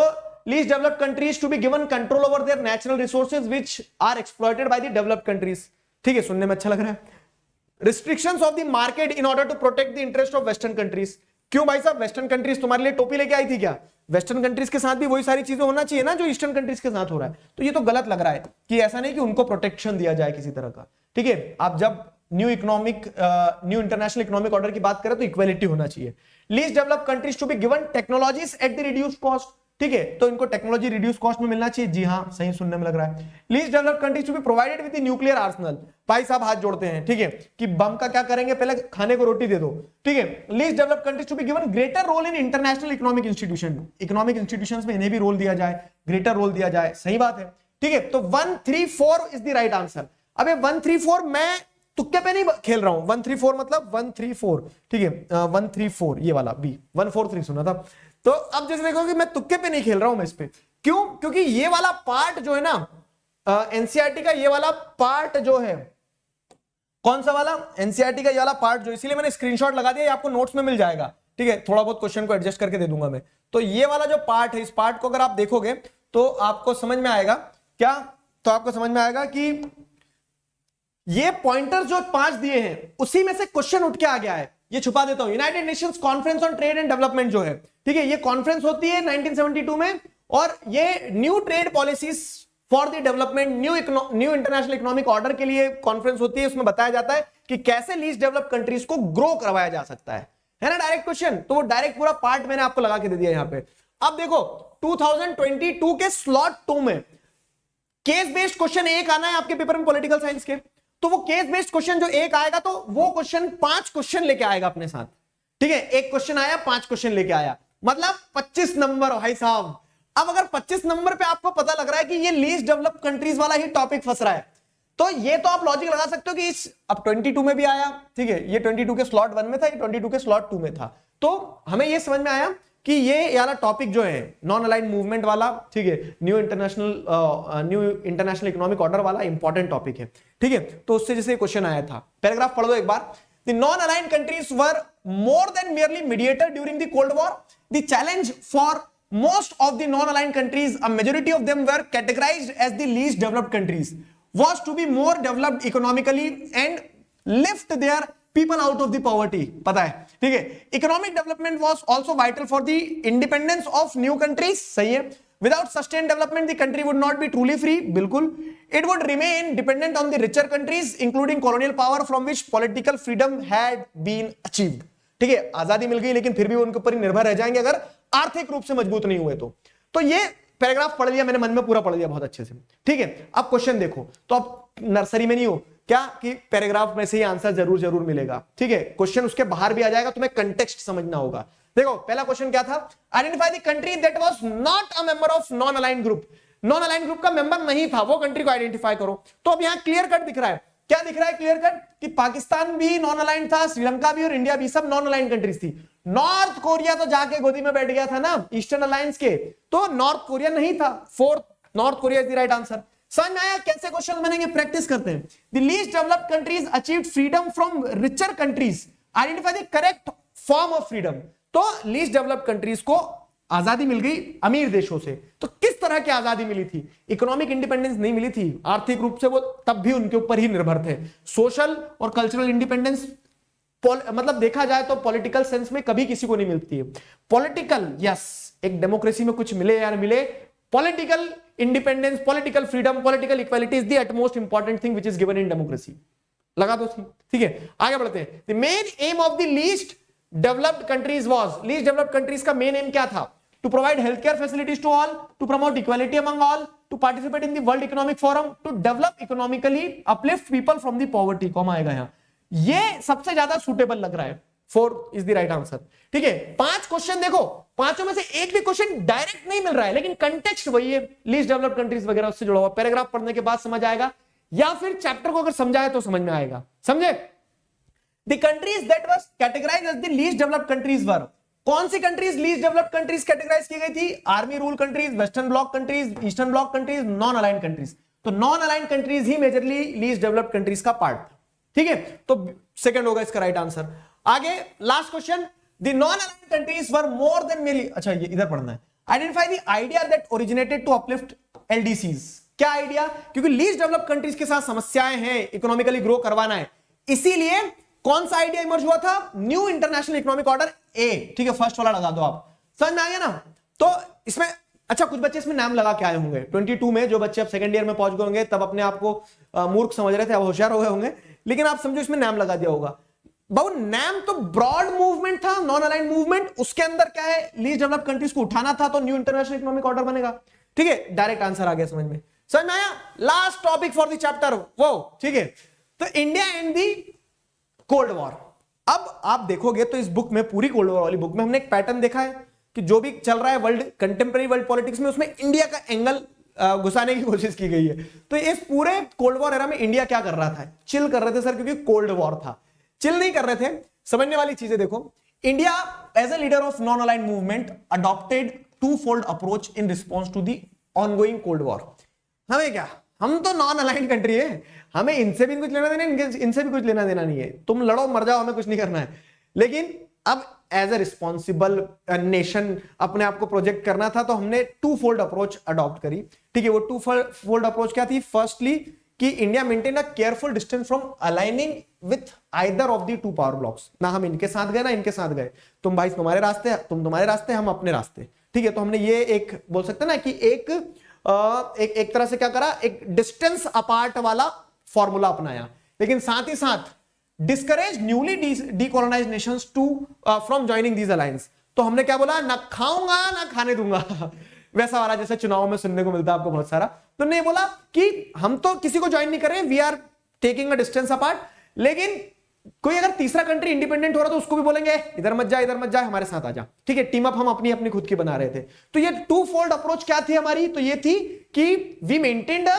least developed countries to be given control over their natural resources which are exploited by the developed countries, ठीक है। सुनने में अच्छा लग रहा है। Restrictions of the market in order to protect the interest of western countries. क्यों भाई साहब? वेस्टर्न कंट्रीज तुम्हारे लिए टोपी लेके आई थी क्या? वेस्टर्न कंट्रीज के साथ भी वही सारी चीजें होना चाहिए ना जो ईस्टर्न कंट्रीज के साथ हो रहा है। तो ये तो गलत लग रहा है कि ऐसा नहीं कि उनको प्रोटेक्शन दिया जाए किसी तरह का, ठीक है। आप जब न्यू इंटरनेशनल इकोनॉमिक ऑर्डर की बात करें तो इक्वालिटी होना चाहिए। Least developed countries to be given technologies at the reduced cost, ठीक है। तो इनको टेक्नोलॉजी रिड्यूस कॉस्ट में मिलना चाहिए। जी हाँ, सही सुनने में लग रहा है। Least developed countries to be provided with nuclear arsenal. भाई साहब हाथ जोड़ते हैं, ठीक है, कि बम का क्या करेंगे? पहले खाने को रोटी दे दो, ठीक है। Least developed countries to be given greater role in international economic institution. Economic institutions में इन्हें भी रोल दिया जाए, ग्रेटर रोल दिया जाए। सही बात है, ठीक है। तो 134 इज द राइट आंसर। अब 134 मैं तुक्के पे नहीं खेल रहा हूं। 134 मतलब 134, ठीक है। 134 ये वाला बी, 143 सुना था। तो अब जैसे देखो कि मैं तुक्के पे नहीं खेल रहा हूं मैं इस पे। क्यों? क्योंकि ये वाला पार्ट जो है ना एनसीईआरटी का, ये वाला पार्ट जो है, कौन सा वाला? एनसीईआरटी का ये वाला पार्ट जो, इसीलिए मैंने स्क्रीनशॉट लगा दिया, ये आपको नोट्स में मिल जाएगा, ठीक है। थोड़ा बहुत क्वेश्चन को एडजस्ट करके दे दूंगा मैं। तो ये वाला जो पार्ट है, इस पार्ट को अगर आप देखोगे तो आपको समझ में आएगा क्या? तो आपको समझ में आएगा कि ये पॉइंटर्स जो 5 दिए हैं उसी में से क्वेश्चन उठ के आ गया है। ये छुपा देता हूं। United Nations conference on trade and development जो है, ठीक है, ये कॉन्फ्रेंस होती है 1972 में, और ये new trade policies for the development, new international economic order के लिए कॉन्फ्रेंस होती है। उसमें बताया जाता है कि कैसे लीस्ट डेवलप्ड कंट्रीज को ग्रो करवाया जा सकता है ना डायरेक्ट क्वेश्चन। तो वो डायरेक्ट पूरा पार्ट मैंने आपको लगा के दे दिया यहां पे। अब देखो 2022 के स्लॉट 2 में केस बेस्ड क्वेश्चन एक आना है आपके पेपर में पॉलिटिकल साइंस के। तो वो केस बेस्ड क्वेश्चन जो एक आएगा तो वो क्वेश्चन 5 क्वेश्चन लेके आएगा अपने साथ, ठीक है। एक क्वेश्चन आया 5 क्वेश्चन लेके आया, मतलब 25 नंबर भाई साहब। अब अगर 25 नंबर पे आपको पता लग रहा है कि ये लीस्ट डेवलप्ड कंट्रीज वाला ही टॉपिक फंस रहा है, तो ये तो आप लॉजिक लगा सकते हो कि इस अब 22 में भी आया, ठीक है, ये 22 के स्लॉट 1 में था, ये 22 के स्लॉट 2 में था। तो हमें ये समझ में आया कि ये वाला टॉपिक जो है नॉन अलाइंड मूवमेंट वाला, ठीक है, न्यू इंटरनेशनल इकोनॉमिक ऑर्डर वाला इंपॉर्टेंट टॉपिक है, ठीक है। तो उससे जैसे क्वेश्चन आया था, पैराग्राफ पढ़ दो एक बार। The non aligned countries were more than merely mediator during the Cold War. The challenge for most of the non-aligned countries, a majority of them were categorized as the least developed countries, was to be more developed economically and lift their people out of the poverty. पता है, ठीक है। Economic development was also vital for the independence of new countries. सही है। Without sustained development, the country would not be truly free. बिल्कुल। It would remain dependent on the richer countries, including colonial power, from which political freedom had been achieved. ठीक है, आजादी मिल गई लेकिन फिर भी उनके ऊपर ही निर्भर रह जाएंगे अगर आर्थिक रूप से मजबूत नहीं हुए तो ये पैराग्राफ पढ़ लिया मैंने, मन में पूरा पढ़ लिया बहुत अच्छे से, ठीक है। अब क्वेश्चन देखो, तो अब नर्सरी में नहीं हो क्या कि पैराग्राफ में से ही आंसर जरूर मिलेगा, ठीक है। क्वेश्चन उसके बाहर भी आ जाएगा, तुम्हें कंटेक्स्ट समझना होगा। देखो पहला क्वेश्चन क्या था, identify the country that was not a member of non aligned group. Non aligned group का मेंबर नहीं था, वो कंट्री को आइडेंटिफाई करो। तो अब यहां क्लियर कट दिख रहा है, क्या दिख रहा है क्लियर कट, कि पाकिस्तान भी नॉन अलाइंड था, श्रीलंका भी और इंडिया भी, सब नॉन अलाइंड कंट्रीज थी। नॉर्थ कोरिया तो जाके गोदी में बैठ गया था ना ईस्टर्न अलायंस के, तो नॉर्थ कोरिया नहीं था। Fourth, North Korea is the right answer. समझ में आया कैसे क्वेश्चन बनेंगे, प्रैक्टिस करते हैं। The least developed countries achieved freedom from richer countries, identify the correct form of freedom. तो लीस्ट डेवलप्ड कंट्रीज को आजादी मिल गई अमीर देशों से, तो किस तरह की आजादी मिली थी, इकोनॉमिक इंडिपेंडेंस नहीं मिली थी, आर्थिक रूप से वो तब भी उनके ऊपर ही निर्भर थे। सोशल और कल्चरल इंडिपेंडेंस मतलब देखा जाए तो पॉलिटिकल सेंस में कभी किसी को नहीं मिलती है। पॉलिटिकल यस, एक डेमोक्रेसी में कुछ मिले या न मिले, political independence, political freedom, political equality is the utmost important thing which is given in democracy. लगा दो, ठीक है। आगे बढ़ते हैं। The main aim of the least developed countries was, least developed countries का मेन एम क्या था, to provide health care facilities to all, to promote equality among all, to participate in the world economic forum, to develop economically, uplift people from the poverty. कौन आएगा यहां, ये सबसे ज्यादा suitable लग रहा है। 4 इज द राइट आंसर, ठीक है। 5 क्वेश्चन देखो, पांचों में से एक भी क्वेश्चन डायरेक्ट नहीं मिल रहा है, लेकिन कंटेक्स्ट वही है, लीस्ट डेवलप्ड कंट्रीज वगैरह उससे जुड़ा हुआ। पैराग्राफ पढ़ने के बाद समझ आएगा, या फिर चैप्टर को अगर समझाए तो समझ में आएगा। समझे? The countries that was categorised as the least developed countries were, कौन सी countries least developed countries categorise की गई थी, army rule countries, western bloc countries, eastern bloc countries, non aligned countries. तो नॉन अलाइंड कंट्रीज ही majorly least developed countries का part था, ठीक है। तो सेकंड होगा इसका राइट आंसर। आगे last question, the non aligned countries were more than merely, अच्छा ये इधर पढ़ना है, identify the idea that originated to uplift LDCs. क्या आइडिया, क्योंकि लीस्ट डेवलप्ड कंट्रीज के साथ समस्याएं हैं, इकोनॉमिकली ग्रो करवाना है, इसीलिए कौन सा आइडिया इमर्ज हुआ था, न्यू इंटरनेशनल इकोनॉमिक ऑर्डर ए, ठीक है। फर्स्ट वाला लगा दो आप, समझ में आ गया ना। तो इसमें अच्छा कुछ बच्चे इसमें नाम लगा के आए होंगे 22 में, जो बच्चे अब सेकंड ईयर में पहुंच गए होंगे तब अपने आप को मूर्ख समझ रहे थे, अब होशियार हो गए होंगे, लेकिन आप समझो इसमें नाम लगा दिया होगा। बाबू नाम तो ब्रॉड मूवमेंट था, नॉन अलाइंड मूवमेंट, उसके अंदर क्या है, लीस्ट डेवलप्ड कंट्रीज को उठाना था, तो न्यू इंटरनेशनल इकोनॉमिक ऑर्डर बनेगा, ठीक है। डायरेक्ट आंसर आ गया समझ में, समझ में आया। Last topic for the chapter वो, ठीक है। तो India and the cold war. अब आप देखोगे तो इस बुक में, पूरी कोल्ड वॉर वाली बुक में हमने एक पैटर्न देखा है कि जो भी चल रहा है वर्ल्ड कंटेम्प्रेरी वर्ल्ड पॉलिटिक्स में, उसमें इंडिया का एंगल घुसाने की कोशिश की गई है। तो इस पूरे कोल्ड वॉर एरा में इंडिया क्या कर रहा था, चिल कर रहे थे सर, क्योंकि कोल्ड वॉर था, चिल नहीं कर रहे थे। समझने वाली चीजें देखो, India as a leader of non aligned movement adopted two fold approach in response to the ongoing cold war. हमें क्या, हम तो नॉन अलाइंड कंट्री है, हमें इनसे भी कुछ लेना देना, इनसे भी कुछ लेना देना नहीं है, तुम लड़ो मर जाओ, हमें कुछ नहीं करना है। लेकिन अब एज ए रिस्पॉन्सिबल नेशन अपने आप को प्रोजेक्ट करना था, तो हमने टू फोल्ड अप्रोच अडॉप्ट करी, ठीक है। वो टू फोल्ड अप्रोच क्या थी, फर्स्टली कि India maintain a careful distance from aligning with either of the two power blocks. ना हम इनके साथ गए ना इनके साथ गए, तुम भाई तुम्हारे रास्ते, तुम तुम्हारे रास्ते, हम अपने रास्ते, ठीक है। तो हमने ये एक बोल सकते हैं ना कि एक तरह से क्या करा, एक डिस्टेंस अपार्ट वाला फॉर्मूला अपनाया, लेकिन साथ ही साथ discourage newly decolonised nations to from joining these alliance. तो हमने क्या बोला, ना खाऊंगा ना खाने दूंगा वैसा वाला जैसे चुनाव में सुनने को मिलता है आपको बहुत सारा। तो ने बोला कि हम तो किसी को ज्वाइन नहीं कर रहे, we are taking a distance apart. लेकिन कोई अगर तीसरा कंट्री इंडिपेंडेंट हो रहा तो उसको भी बोलेंगे इधर मत जा, हमारे साथ आ जा, ठीक है। टीम अप हम अपनी अपनी खुद की बना रहे थे। तो ये टू फोल्ड अप्रोच क्या थी हमारी, तो ये थी कि we maintained a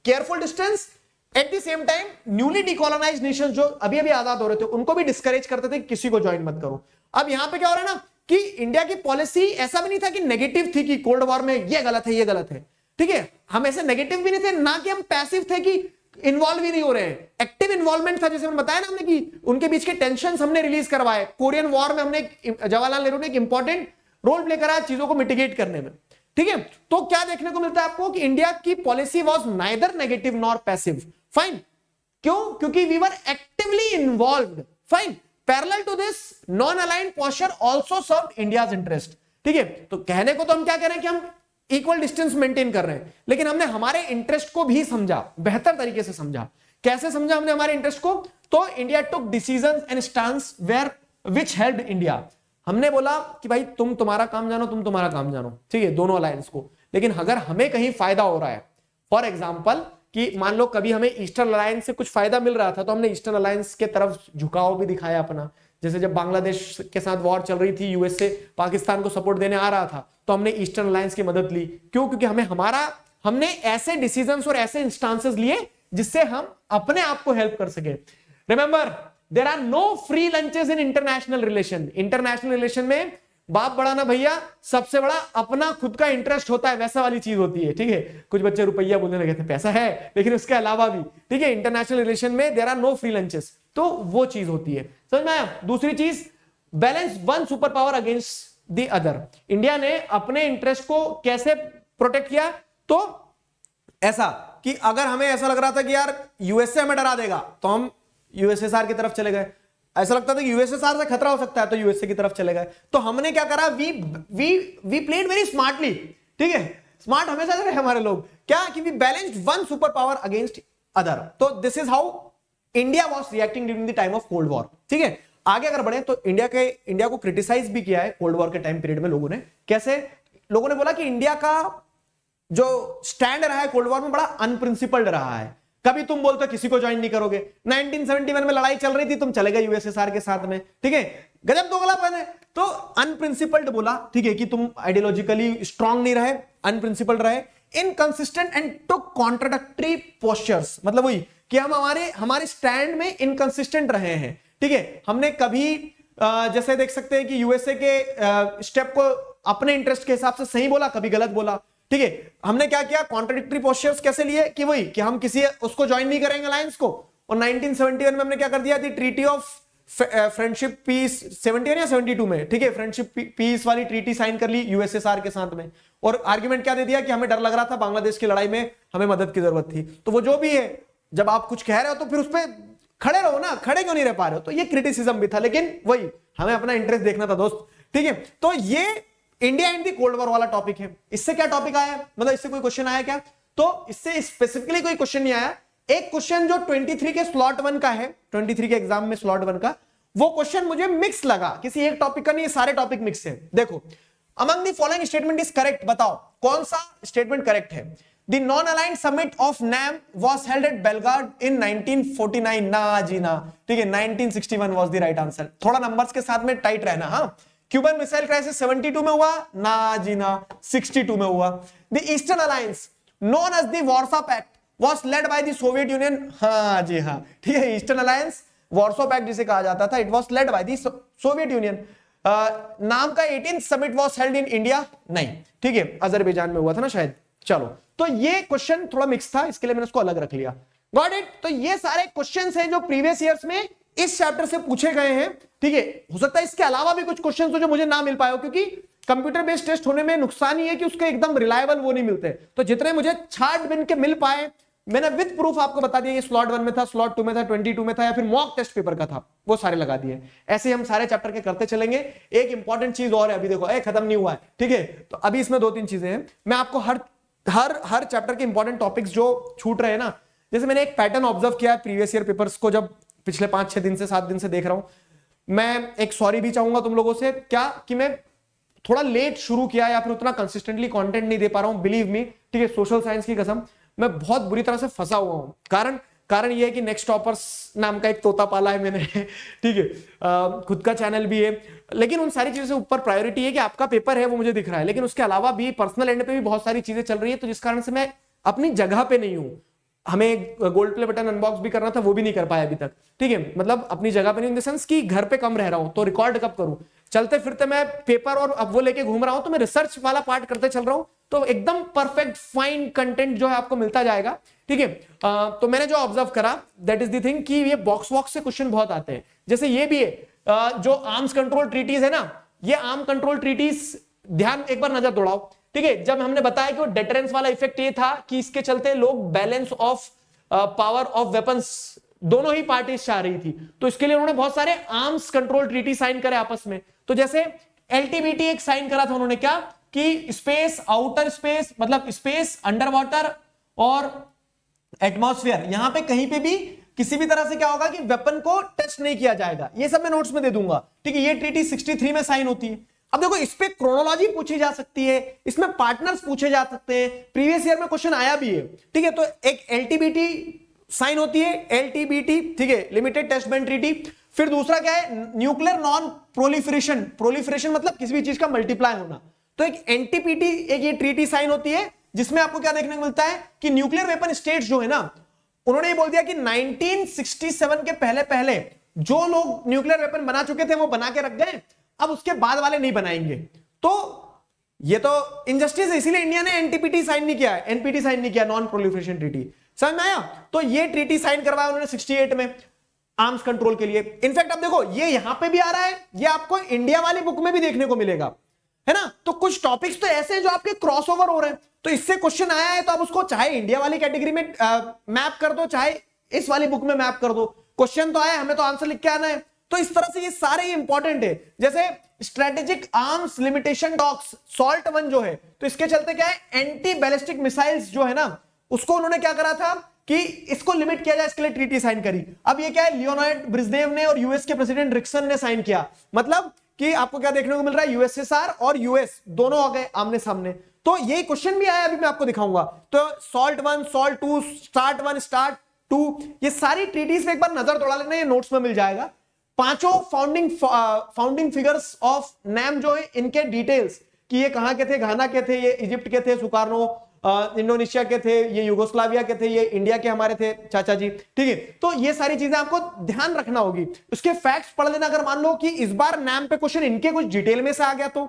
careful distance, at the same time newly decolonised nations जो अभी अभी आजाद हो रहे थे उनको भी डिस्करेज करते थे किसी को ज्वाइन मत करो। अब यहां पे क्या हो रहा है ना कि इंडिया की पॉलिसी ऐसा भी नहीं था कि नेगेटिव थी कि कोल्ड वॉर में ये गलत है ये गलत है, ठीक है। हम ऐसे नेगेटिव भी नहीं थे, ना कि हम पैसिव थे कि इन्वॉल्व ही नहीं हो रहे हैं, एक्टिव इन्वॉल्वमेंट था। जैसे मैंने बताया ना हमने कि उनके बीच के टेंशन हमने रिलीज करवाए। कोरियन वॉर में हमने जवाहरलाल नेहरू ने एक इंपॉर्टेंट रोल प्ले करा चीजों को मिटिगेट करने में, ठीक है। तो क्या देखने को मिलता है आपको कि इंडिया की policy was neither negative nor passive. Fine, क्यों? क्योंकि we were actively involved. Fine, parallel to this non aligned posture also served India's interest, ठीक है। तो कहने को तो हम क्या कह रहे हैं कि हम इक्वल डिस्टेंस मेंटेन कर रहे हैं, लेकिन हमने हमारे इंटरेस्ट को भी समझा, बेहतर तरीके से समझा। कैसे समझा हमने हमारे इंटरेस्ट को? तो India took decisions and stands where which helped India. हमने बोला कि भाई तुम तुम्हारा काम जानो, तुम तुम्हारा काम जानो, ठीक है, दोनों अलायंस को। लेकिन अगर हमें कहीं फायदा हो रहा है, फॉर एग्जाम्पल कि मान लो कभी हमें ईस्टर्न अलायंस से कुछ फायदा मिल रहा था तो हमने ईस्टर्न अलायंस के तरफ झुकाव भी दिखाया अपना। जैसे जब बांग्लादेश के साथ वॉर चल रही थी, यूएसए पाकिस्तान को सपोर्ट देने आ रहा था तो हमने ईस्टर्न अलायंस की मदद ली। क्यों? क्योंकि हमने ऐसे डिसीजंस और ऐसे इंस्टांसेस लिए जिससे हम अपने आप को हेल्प कर सके। Remember, there are no free lunches in international relation. International relation में बाप बड़ा ना भैया, सबसे बड़ा अपना खुद का इंटरेस्ट होता है, वैसा वाली चीज होती है, ठीक है। कुछ बच्चे रुपया बोलने लगे थे, पैसा है लेकिन उसके अलावा भी, ठीक है, इंटरनेशनल रिलेशन में there are no free lunches, तो वो चीज होती है। समझ में आया? दूसरी चीज, balance one super power against the other. India ने अपने इंटरेस्ट को कैसे प्रोटेक्ट किया? तो ऐसा कि अगर हमें ऐसा लग रहा था कि यार यूएसए हमें डरा देगा तो हम यूएसएसआर की तरफ चले गए। ऐसा लगता था कि यूएसएसआर से खतरा हो सकता है तो यूएसए की तरफ चले गए। तो हमने क्या करा, वी प्लेड वेरी स्मार्टली, ठीक है। स्मार्ट हमेशा से रहे हमारे लोग, क्या कि we balanced one super power against other. तो this is how India was reacting during the time of cold war, ठीक है। आगे अगर बढ़े तो इंडिया को क्रिटिसाइज भी किया है कोल्ड वॉर के टाइम पीरियड में लोगों ने। कैसे? लोगों ने बोला कि इंडिया का जो स्टैंड रहा है कोल्ड वॉर में बड़ा अनप्रिंसिपल्ड रहा है। कभी तुम बोलते किसी को ज्वाइन नहीं करोगे, 1971 में लड़ाई चल रही थी, तुम चले गए यूएसएसआर के साथ में, ठीक है। गजब दोगलापन है। तो अनप्रिंसिपल्ड बोला, ठीक है, कि तुम आइडियोलॉजिकली स्ट्रांग नहीं रहे, अनप्रिंसिपल्ड रहे, inconsistent and took contradictory postures. मतलब वही कि हम हमारे स्टैंड में इनकंसिस्टेंट रहे हैं, ठीक है। हमने कभी जैसे देख सकते हैं कि यूएसए के स्टेप को अपने इंटरेस्ट के हिसाब से सही बोला, कभी गलत बोला, ठीक है। हमने क्या किया, कॉन्ट्राडिक्टरी पोस्चर्स कैसे लिए कि वही कि हम किसी उसको ज्वाइन नहीं करेंगे अलायंस को। और 1971 में हमने क्या कर दिया, थी ट्रीटी ऑफ फ्रेंडशिप पीस, 71 या 72 में, ठीक है, फ्रेंडशिप पीस वाली ट्रीटी साइन कर ली यूएसएसआर के साथ में। और आर्ग्यूमेंट क्या दे दिया कि हमें डर लग रहा था बांग्लादेश की लड़ाई में, हमें मदद की जरूरत थी। तो वो जो भी है, जब आप कुछ कह रहे हो तो फिर उस पर खड़े रहो ना, खड़े क्यों नहीं रह पा रहे हो? तो ये क्रिटिसिज्म भी था, लेकिन वही हमें अपना इंटरेस्ट देखना था दोस्त, ठीक है। तो ये India and the cold war वाला टॉपिक है। इससे क्या टॉपिक आया, मतलब इससे कोई क्वेश्चन आया क्या? तो इससे स्पेसिफिकली कोई क्वेश्चन नहीं आया। एक क्वेश्चन जो 23 के स्लॉट 1 का है, 23 के एग्जाम में स्लॉट 1 का, वो क्वेश्चन मुझे मिक्स लगा, किसी एक टॉपिक का नहीं, सारे टॉपिक मिक्स है। देखो, among the following statement is correct, बताओ कौन सा स्टेटमेंट करेक्ट है? The non aligned summit of NAM was held at Belgrade in 1949। ना जी ना, ठीक है, 1961 was the right answer। थोड़ा नंबर्स के साथ में टाइट रहना। हाँ, क्यूबन मिसाइल क्राइसिस 72 में हुआ, ना जी ना, 62 में हुआ। The eastern alliance known as the Warsaw pact was led by the Soviet Union. हाँ जी हाँ, ठीक है, ईस्टर्न अलायंस वार्सा पैक्ट जिसे कहा जाता था, it was led by the Soviet union. नाम का 18th summit was held in India, नहीं, ठीक है, अजरबैजान में हुआ था ना शायद। चलो, तो ये क्वेश्चन थोड़ा मिक्स था, इसके लिए मैंने उसको अलग रख लिया। Got it? तो ये सारे क्वेश्चंस हैं जो प्रीवियस ईयर्स में इस चैप्टर से पूछे गए हैं, ठीक है। हो सकता है इसके अलावा भी कुछ क्वेश्चंस हो जो मुझे ना मिल पाए हो, क्योंकि कंप्यूटर बेस्ड टेस्ट होने में नुकसान ही है कि उसके एकदम रिलायबल वो नहीं मिलते। तो जितने मुझे छाट बिन के मिल पाए, मैंने विद प्रूफ आपको बता दिया। ये स्लॉट 1 में था, स्लॉट 2 में था, 22 में था, या फिर मॉक टेस्ट पेपर का था, वो सारे लगा दिए। ऐसे हम सारे चैप्टर के करते चलेंगे। एक इंपॉर्टेंट चीज और है, अभी देखो, खत्म नहीं हुआ है, ठीक है। तो अभी इसमें 2-3 चीजें हैं, मैं आपको हर चैप्टर के इंपॉर्टेंट टॉपिक्स जो छूट रहे हैं ना, जैसे मैंने एक पैटर्न ऑब्जर्व किया प्रीवियस ईयर पेपर्स को, जब पिछले 5-6 दिन से 7 दिन से देख रहा हूं। मैं एक सॉरी भी चाहूंगा तुम लोगों से, क्या कि मैं थोड़ा लेट शुरू किया या फिर उतना कंसिस्टेंटली कंटेंट नहीं दे पा रहा हूं, बिलीव मी, ठीक है। सोशल साइंस की कसम, मैं बहुत बुरी तरह से फंसा हुआ हूं। कारण कारण ये है कि नेक्स्ट टॉपर्स नाम का एक तोता पाला है मैंने ठीक है, खुद का चैनल भी है, लेकिन उन सारी चीजों से ऊपर प्रायोरिटी है कि आपका पेपर है वो मुझे दिख रहा है, लेकिन उसके अलावा भी पर्सनल एंड पे भी बहुत सारी चीजें चल रही है, तो जिस कारण से मैं अपनी जगह पे नहीं हूं। हमें गोल्ड प्ले बटन अनबॉक्स भी करना था, वो भी नहीं कर पाया अभी तक, ठीक है, मतलब अपनी जगह पे नहीं, इन द सेंस कि घर पे कम रह रहा हूं, तो रिकॉर्ड कब करूं, चलते फिरते मैं पेपर और अब वो लेके घूम रहा हूं, तो मैं रिसर्च वाला पार्ट करते चल रहा हूं, तो एकदम परफेक्ट फाइन कंटेंट जो है आपको मिलता जाएगा, ठीक है। तो मैंने जो ऑब्जर्व करा दैट इज द थिंग कि ये बॉक्स वॉक्स से क्वेश्चन बहुत आते हैं, जैसे ये भी है, जो आर्म्स कंट्रोल ट्रीटीज है ना, ये आर्म कंट्रोल ट्रीटीज ध्यान एक बार नजर दौड़ाओ, ठीक है। जब हमने बताया कि वो डेटरेंस वाला इफेक्ट ये था कि इसके चलते लोग balance of power of weapons दोनों ही पार्टीज चाह रही थी, तो इसके लिए उन्होंने बहुत सारे आर्म्स कंट्रोल ट्रीटी साइन करे आपस में। तो जैसे एलटीबीटी एक साइन करा था उन्होंने, क्या कि स्पेस, आउटर स्पेस, मतलब स्पेस, अंडर वाटर और एटमॉस्फेयर, यहां पे कहीं पे भी किसी भी तरह से क्या होगा कि वेपन को टच नहीं किया जाएगा, ये सब मैं नोट्स में दे दूंगा, ठीक है। ये ट्रीटी 63 में साइन होती है। अब देखो इस पे क्रोनोलॉजी पूछी जा सकती है, इसमें पार्टनर्स पूछे जा सकते हैं, प्रीवियस ईयर में क्वेश्चन आया भी है, ठीक है। तो एक एलटीबीटी साइन होती है, एलटीबीटी, ठीक है, लिमिटेड टेस्ट बैंड ट्रीटी। फिर दूसरा क्या है, न्यूक्लियर नॉन प्रोलिफरेशन, प्रोलिफरेशन मतलब किसी भी चीज का मल्टीप्लाई होना, तो एक एनटीपीटी, एक ये ट्रीटी साइन होती है, जिसमें आपको क्या देखने को मिलता है कि न्यूक्लियर वेपन स्टेट्स जो है ना, उन्होंने ये बोल दिया कि 1967 के पहले पहले जो लोग न्यूक्लियर वेपन बना चुके थे वो बना के रख गए, अब उसके बाद वाले नहीं बनाएंगे। तो ये तो इनजस्टिस है, इसीलिए इंडिया ने एनटीपीटी साइन नहीं किया, एनपीटी साइन नहीं किया, नॉन प्रोलिफरेशन ट्रीटी, समझ में आया। तो ये ट्रीटी साइन करवाया उन्होंने 68 में आर्म्स कंट्रोल के लिए। इनफैक्ट अब देखो ये यहां पे भी आ रहा है, ये आपको इंडिया वाली बुक में भी देखने को मिलेगा, है ना। तो कुछ टॉपिक्स तो ऐसे हैं जो आपके क्रॉसओवर हो रहे हैं, तो इससे क्वेश्चन आया है तो आप उसको चाहे इंडिया वाली कैटेगरी में मैप कर दो, चाहे इस वाली बुक में मैप कर दो, क्वेश्चन तो आया, हमें तो आंसर लिख के आना है। तो इस तरह से ये सारे इंपॉर्टेंट है। जैसे strategic arms limitation talks, SALT 1 जो है, तो इसके चलते क्या है, एंटी बैलिस्टिक मिसाइल्स जो है ना, उसको उन्होंने क्या करा था कि इसको लिमिट किया जाए, इसके लिए ट्रीटी साइन करी। अब ये क्या है, लियोनार्ड ब्रिजनेव ने और यूएस के प्रेसिडेंट निक्सन ने साइन किया, मतलब कि आपको क्या देखने को मिल रहा है, यूएसएसआर और यूएस दोनों आ गए आमने सामने। तो ये क्वेश्चन भी आया, अभी मैं आपको दिखाऊंगा। तो सॉल्ट 1, सॉल्ट 2, स्टार्ट 1, स्टार्ट 2, ये सारी ट्रीटीज में एक बार नजर दौड़ा लेना, ये नोट्स में मिल जाएगा। पांचों फाउंडिंग फिगर्स ऑफ नेम जो है, इनके डिटेल्स कि ये कहां के थे, घाना के थे, ये इजिप्ट के थे, सुकार्नो इंडोनेशिया के थे, ये युगोस्लाविया के थे, ये इंडिया के हमारे थे चाचा जी, ठीक है। तो ये सारी चीजें आपको ध्यान रखना होगी, उसके फैक्ट्स पढ़ लेना। अगर मान लो कि इस बार नाम पे क्वेश्चन इनके कुछ डिटेल में से आ गया तो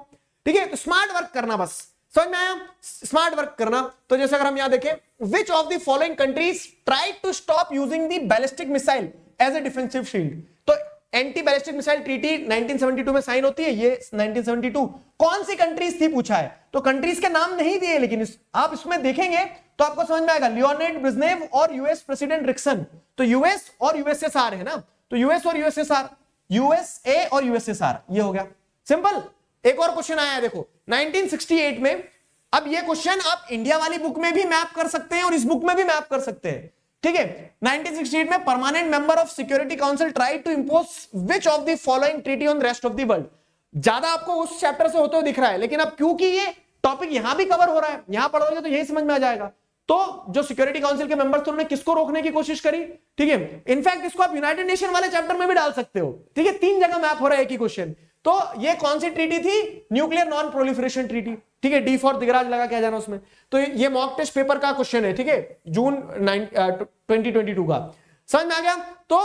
ठीक है, तो स्मार्ट वर्क करना, बस समझ में आया, स्मार्ट वर्क करना। तो जैसे अगर हम यहां देखें, which of the following countries tried to stop using the ballistic missile as a defensive shield, तो एंटी बैलिस्टिक मिसाइल ट्रीटी 1972 में साइन होती है, ये 1972 कौन सी कंट्रीज थी पूछा है, तो कंट्रीज के नाम नहीं दिए, लेकिन आप इसमें देखेंगे तो आपको समझ में आएगा, लियोनार्ड ब्रिजनेव और यूएस प्रेसिडेंट निक्सन, तो यूएस और यूएसएसआर है ना, तो यूएस और यूएसएसआर, यूएसए और यूएसएसआर, ये हो गया सिंपल। एक और क्वेश्चन आया है देखो 1968 में, अब ये क्वेश्चन आप इंडिया वाली बुक में भी मैप कर सकते हैं और इस बुक में भी मैप कर सकते हैं, ठीक है। 1968 में permanent member of security council tried to impose which of the following treaty on rest of the world, ज्यादा आपको उस चैप्टर से होते हुए दिख रहा है, लेकिन अब क्योंकि ये टॉपिक यहां भी कवर हो रहा है, यहां पढ़ोगे तो यही समझ में आ जाएगा। तो जो सिक्योरिटी काउंसिल के मेंबर्स थे उन्होंने किसको रोकने की कोशिश करी, ठीक है। इनफैक्ट इसको आप यूनाइटेड नेशन वाले चैप्टर में भी डाल सकते हो, ठीक है, 3 जगह मैप हो रहा है एक ही क्वेश्चन। तो ये कौन सी ट्रीटी थी, न्यूक्लियर नॉन प्रोलिफरेशन ट्रीटी, ठीक है, डी फॉर दिगराज लगा के आ जाना उसमें। तो ये मॉक टेस्ट पेपर का क्वेश्चन है, ठीक है, जून 2022 का, समझ में आ गया। तो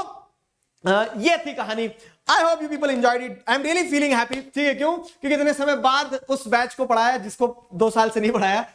ये थी कहानी। I hope you people enjoyed it, I am really feeling happy, ठीक है, क्यों, क्योंकि इतने समय बाद उस बैच को पढ़ाया जिसको 2 साल से नहीं पढ़ाया।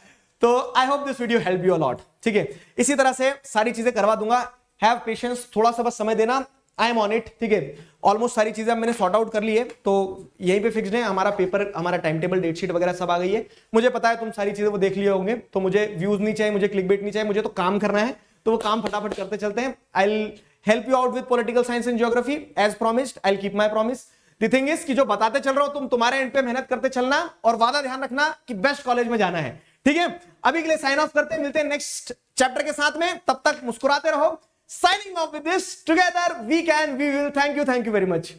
तो I hope this video help you a lot, ठीक है। इसी तरह से सारी चीजें करवा दूंगा, हैव पेशेंस, थोड़ा सा बस समय देना, आई एम ऑन इट, ठीक है। ऑलमोस्ट सारी चीजें मैंने सॉर्ट आउट कर ली है, तो यहीं पे फिक्स्ड है हमारा पेपर, हमारा टाइम टेबल, डेट शीट वगैरह सब आ गई है। मुझे पता है तुम सारी चीजें वो देख लिए होंगे, तो मुझे व्यूज नहीं चाहिए, मुझे क्लिकबेट नहीं चाहिए, मुझे तो काम करना है, तो वो काम फटाफट करते चलते हैं। I will help you out with political science and geography as promised, I will keep my promise. The thing is कि जो बताते चल रहा हूं तुम्हारे एंड पे मेहनत करते चलना, और वादा ध्यान रखना कि बेस्ट कॉलेज में जाना है, ठीक है। अभी के लिए साइन ऑफ करते हैं, मिलते हैं नेक्स्ट चैप्टर के साथ में, तब तक मुस्कुराते रहो। Signing off with this, together we can, we will. Thank you very much.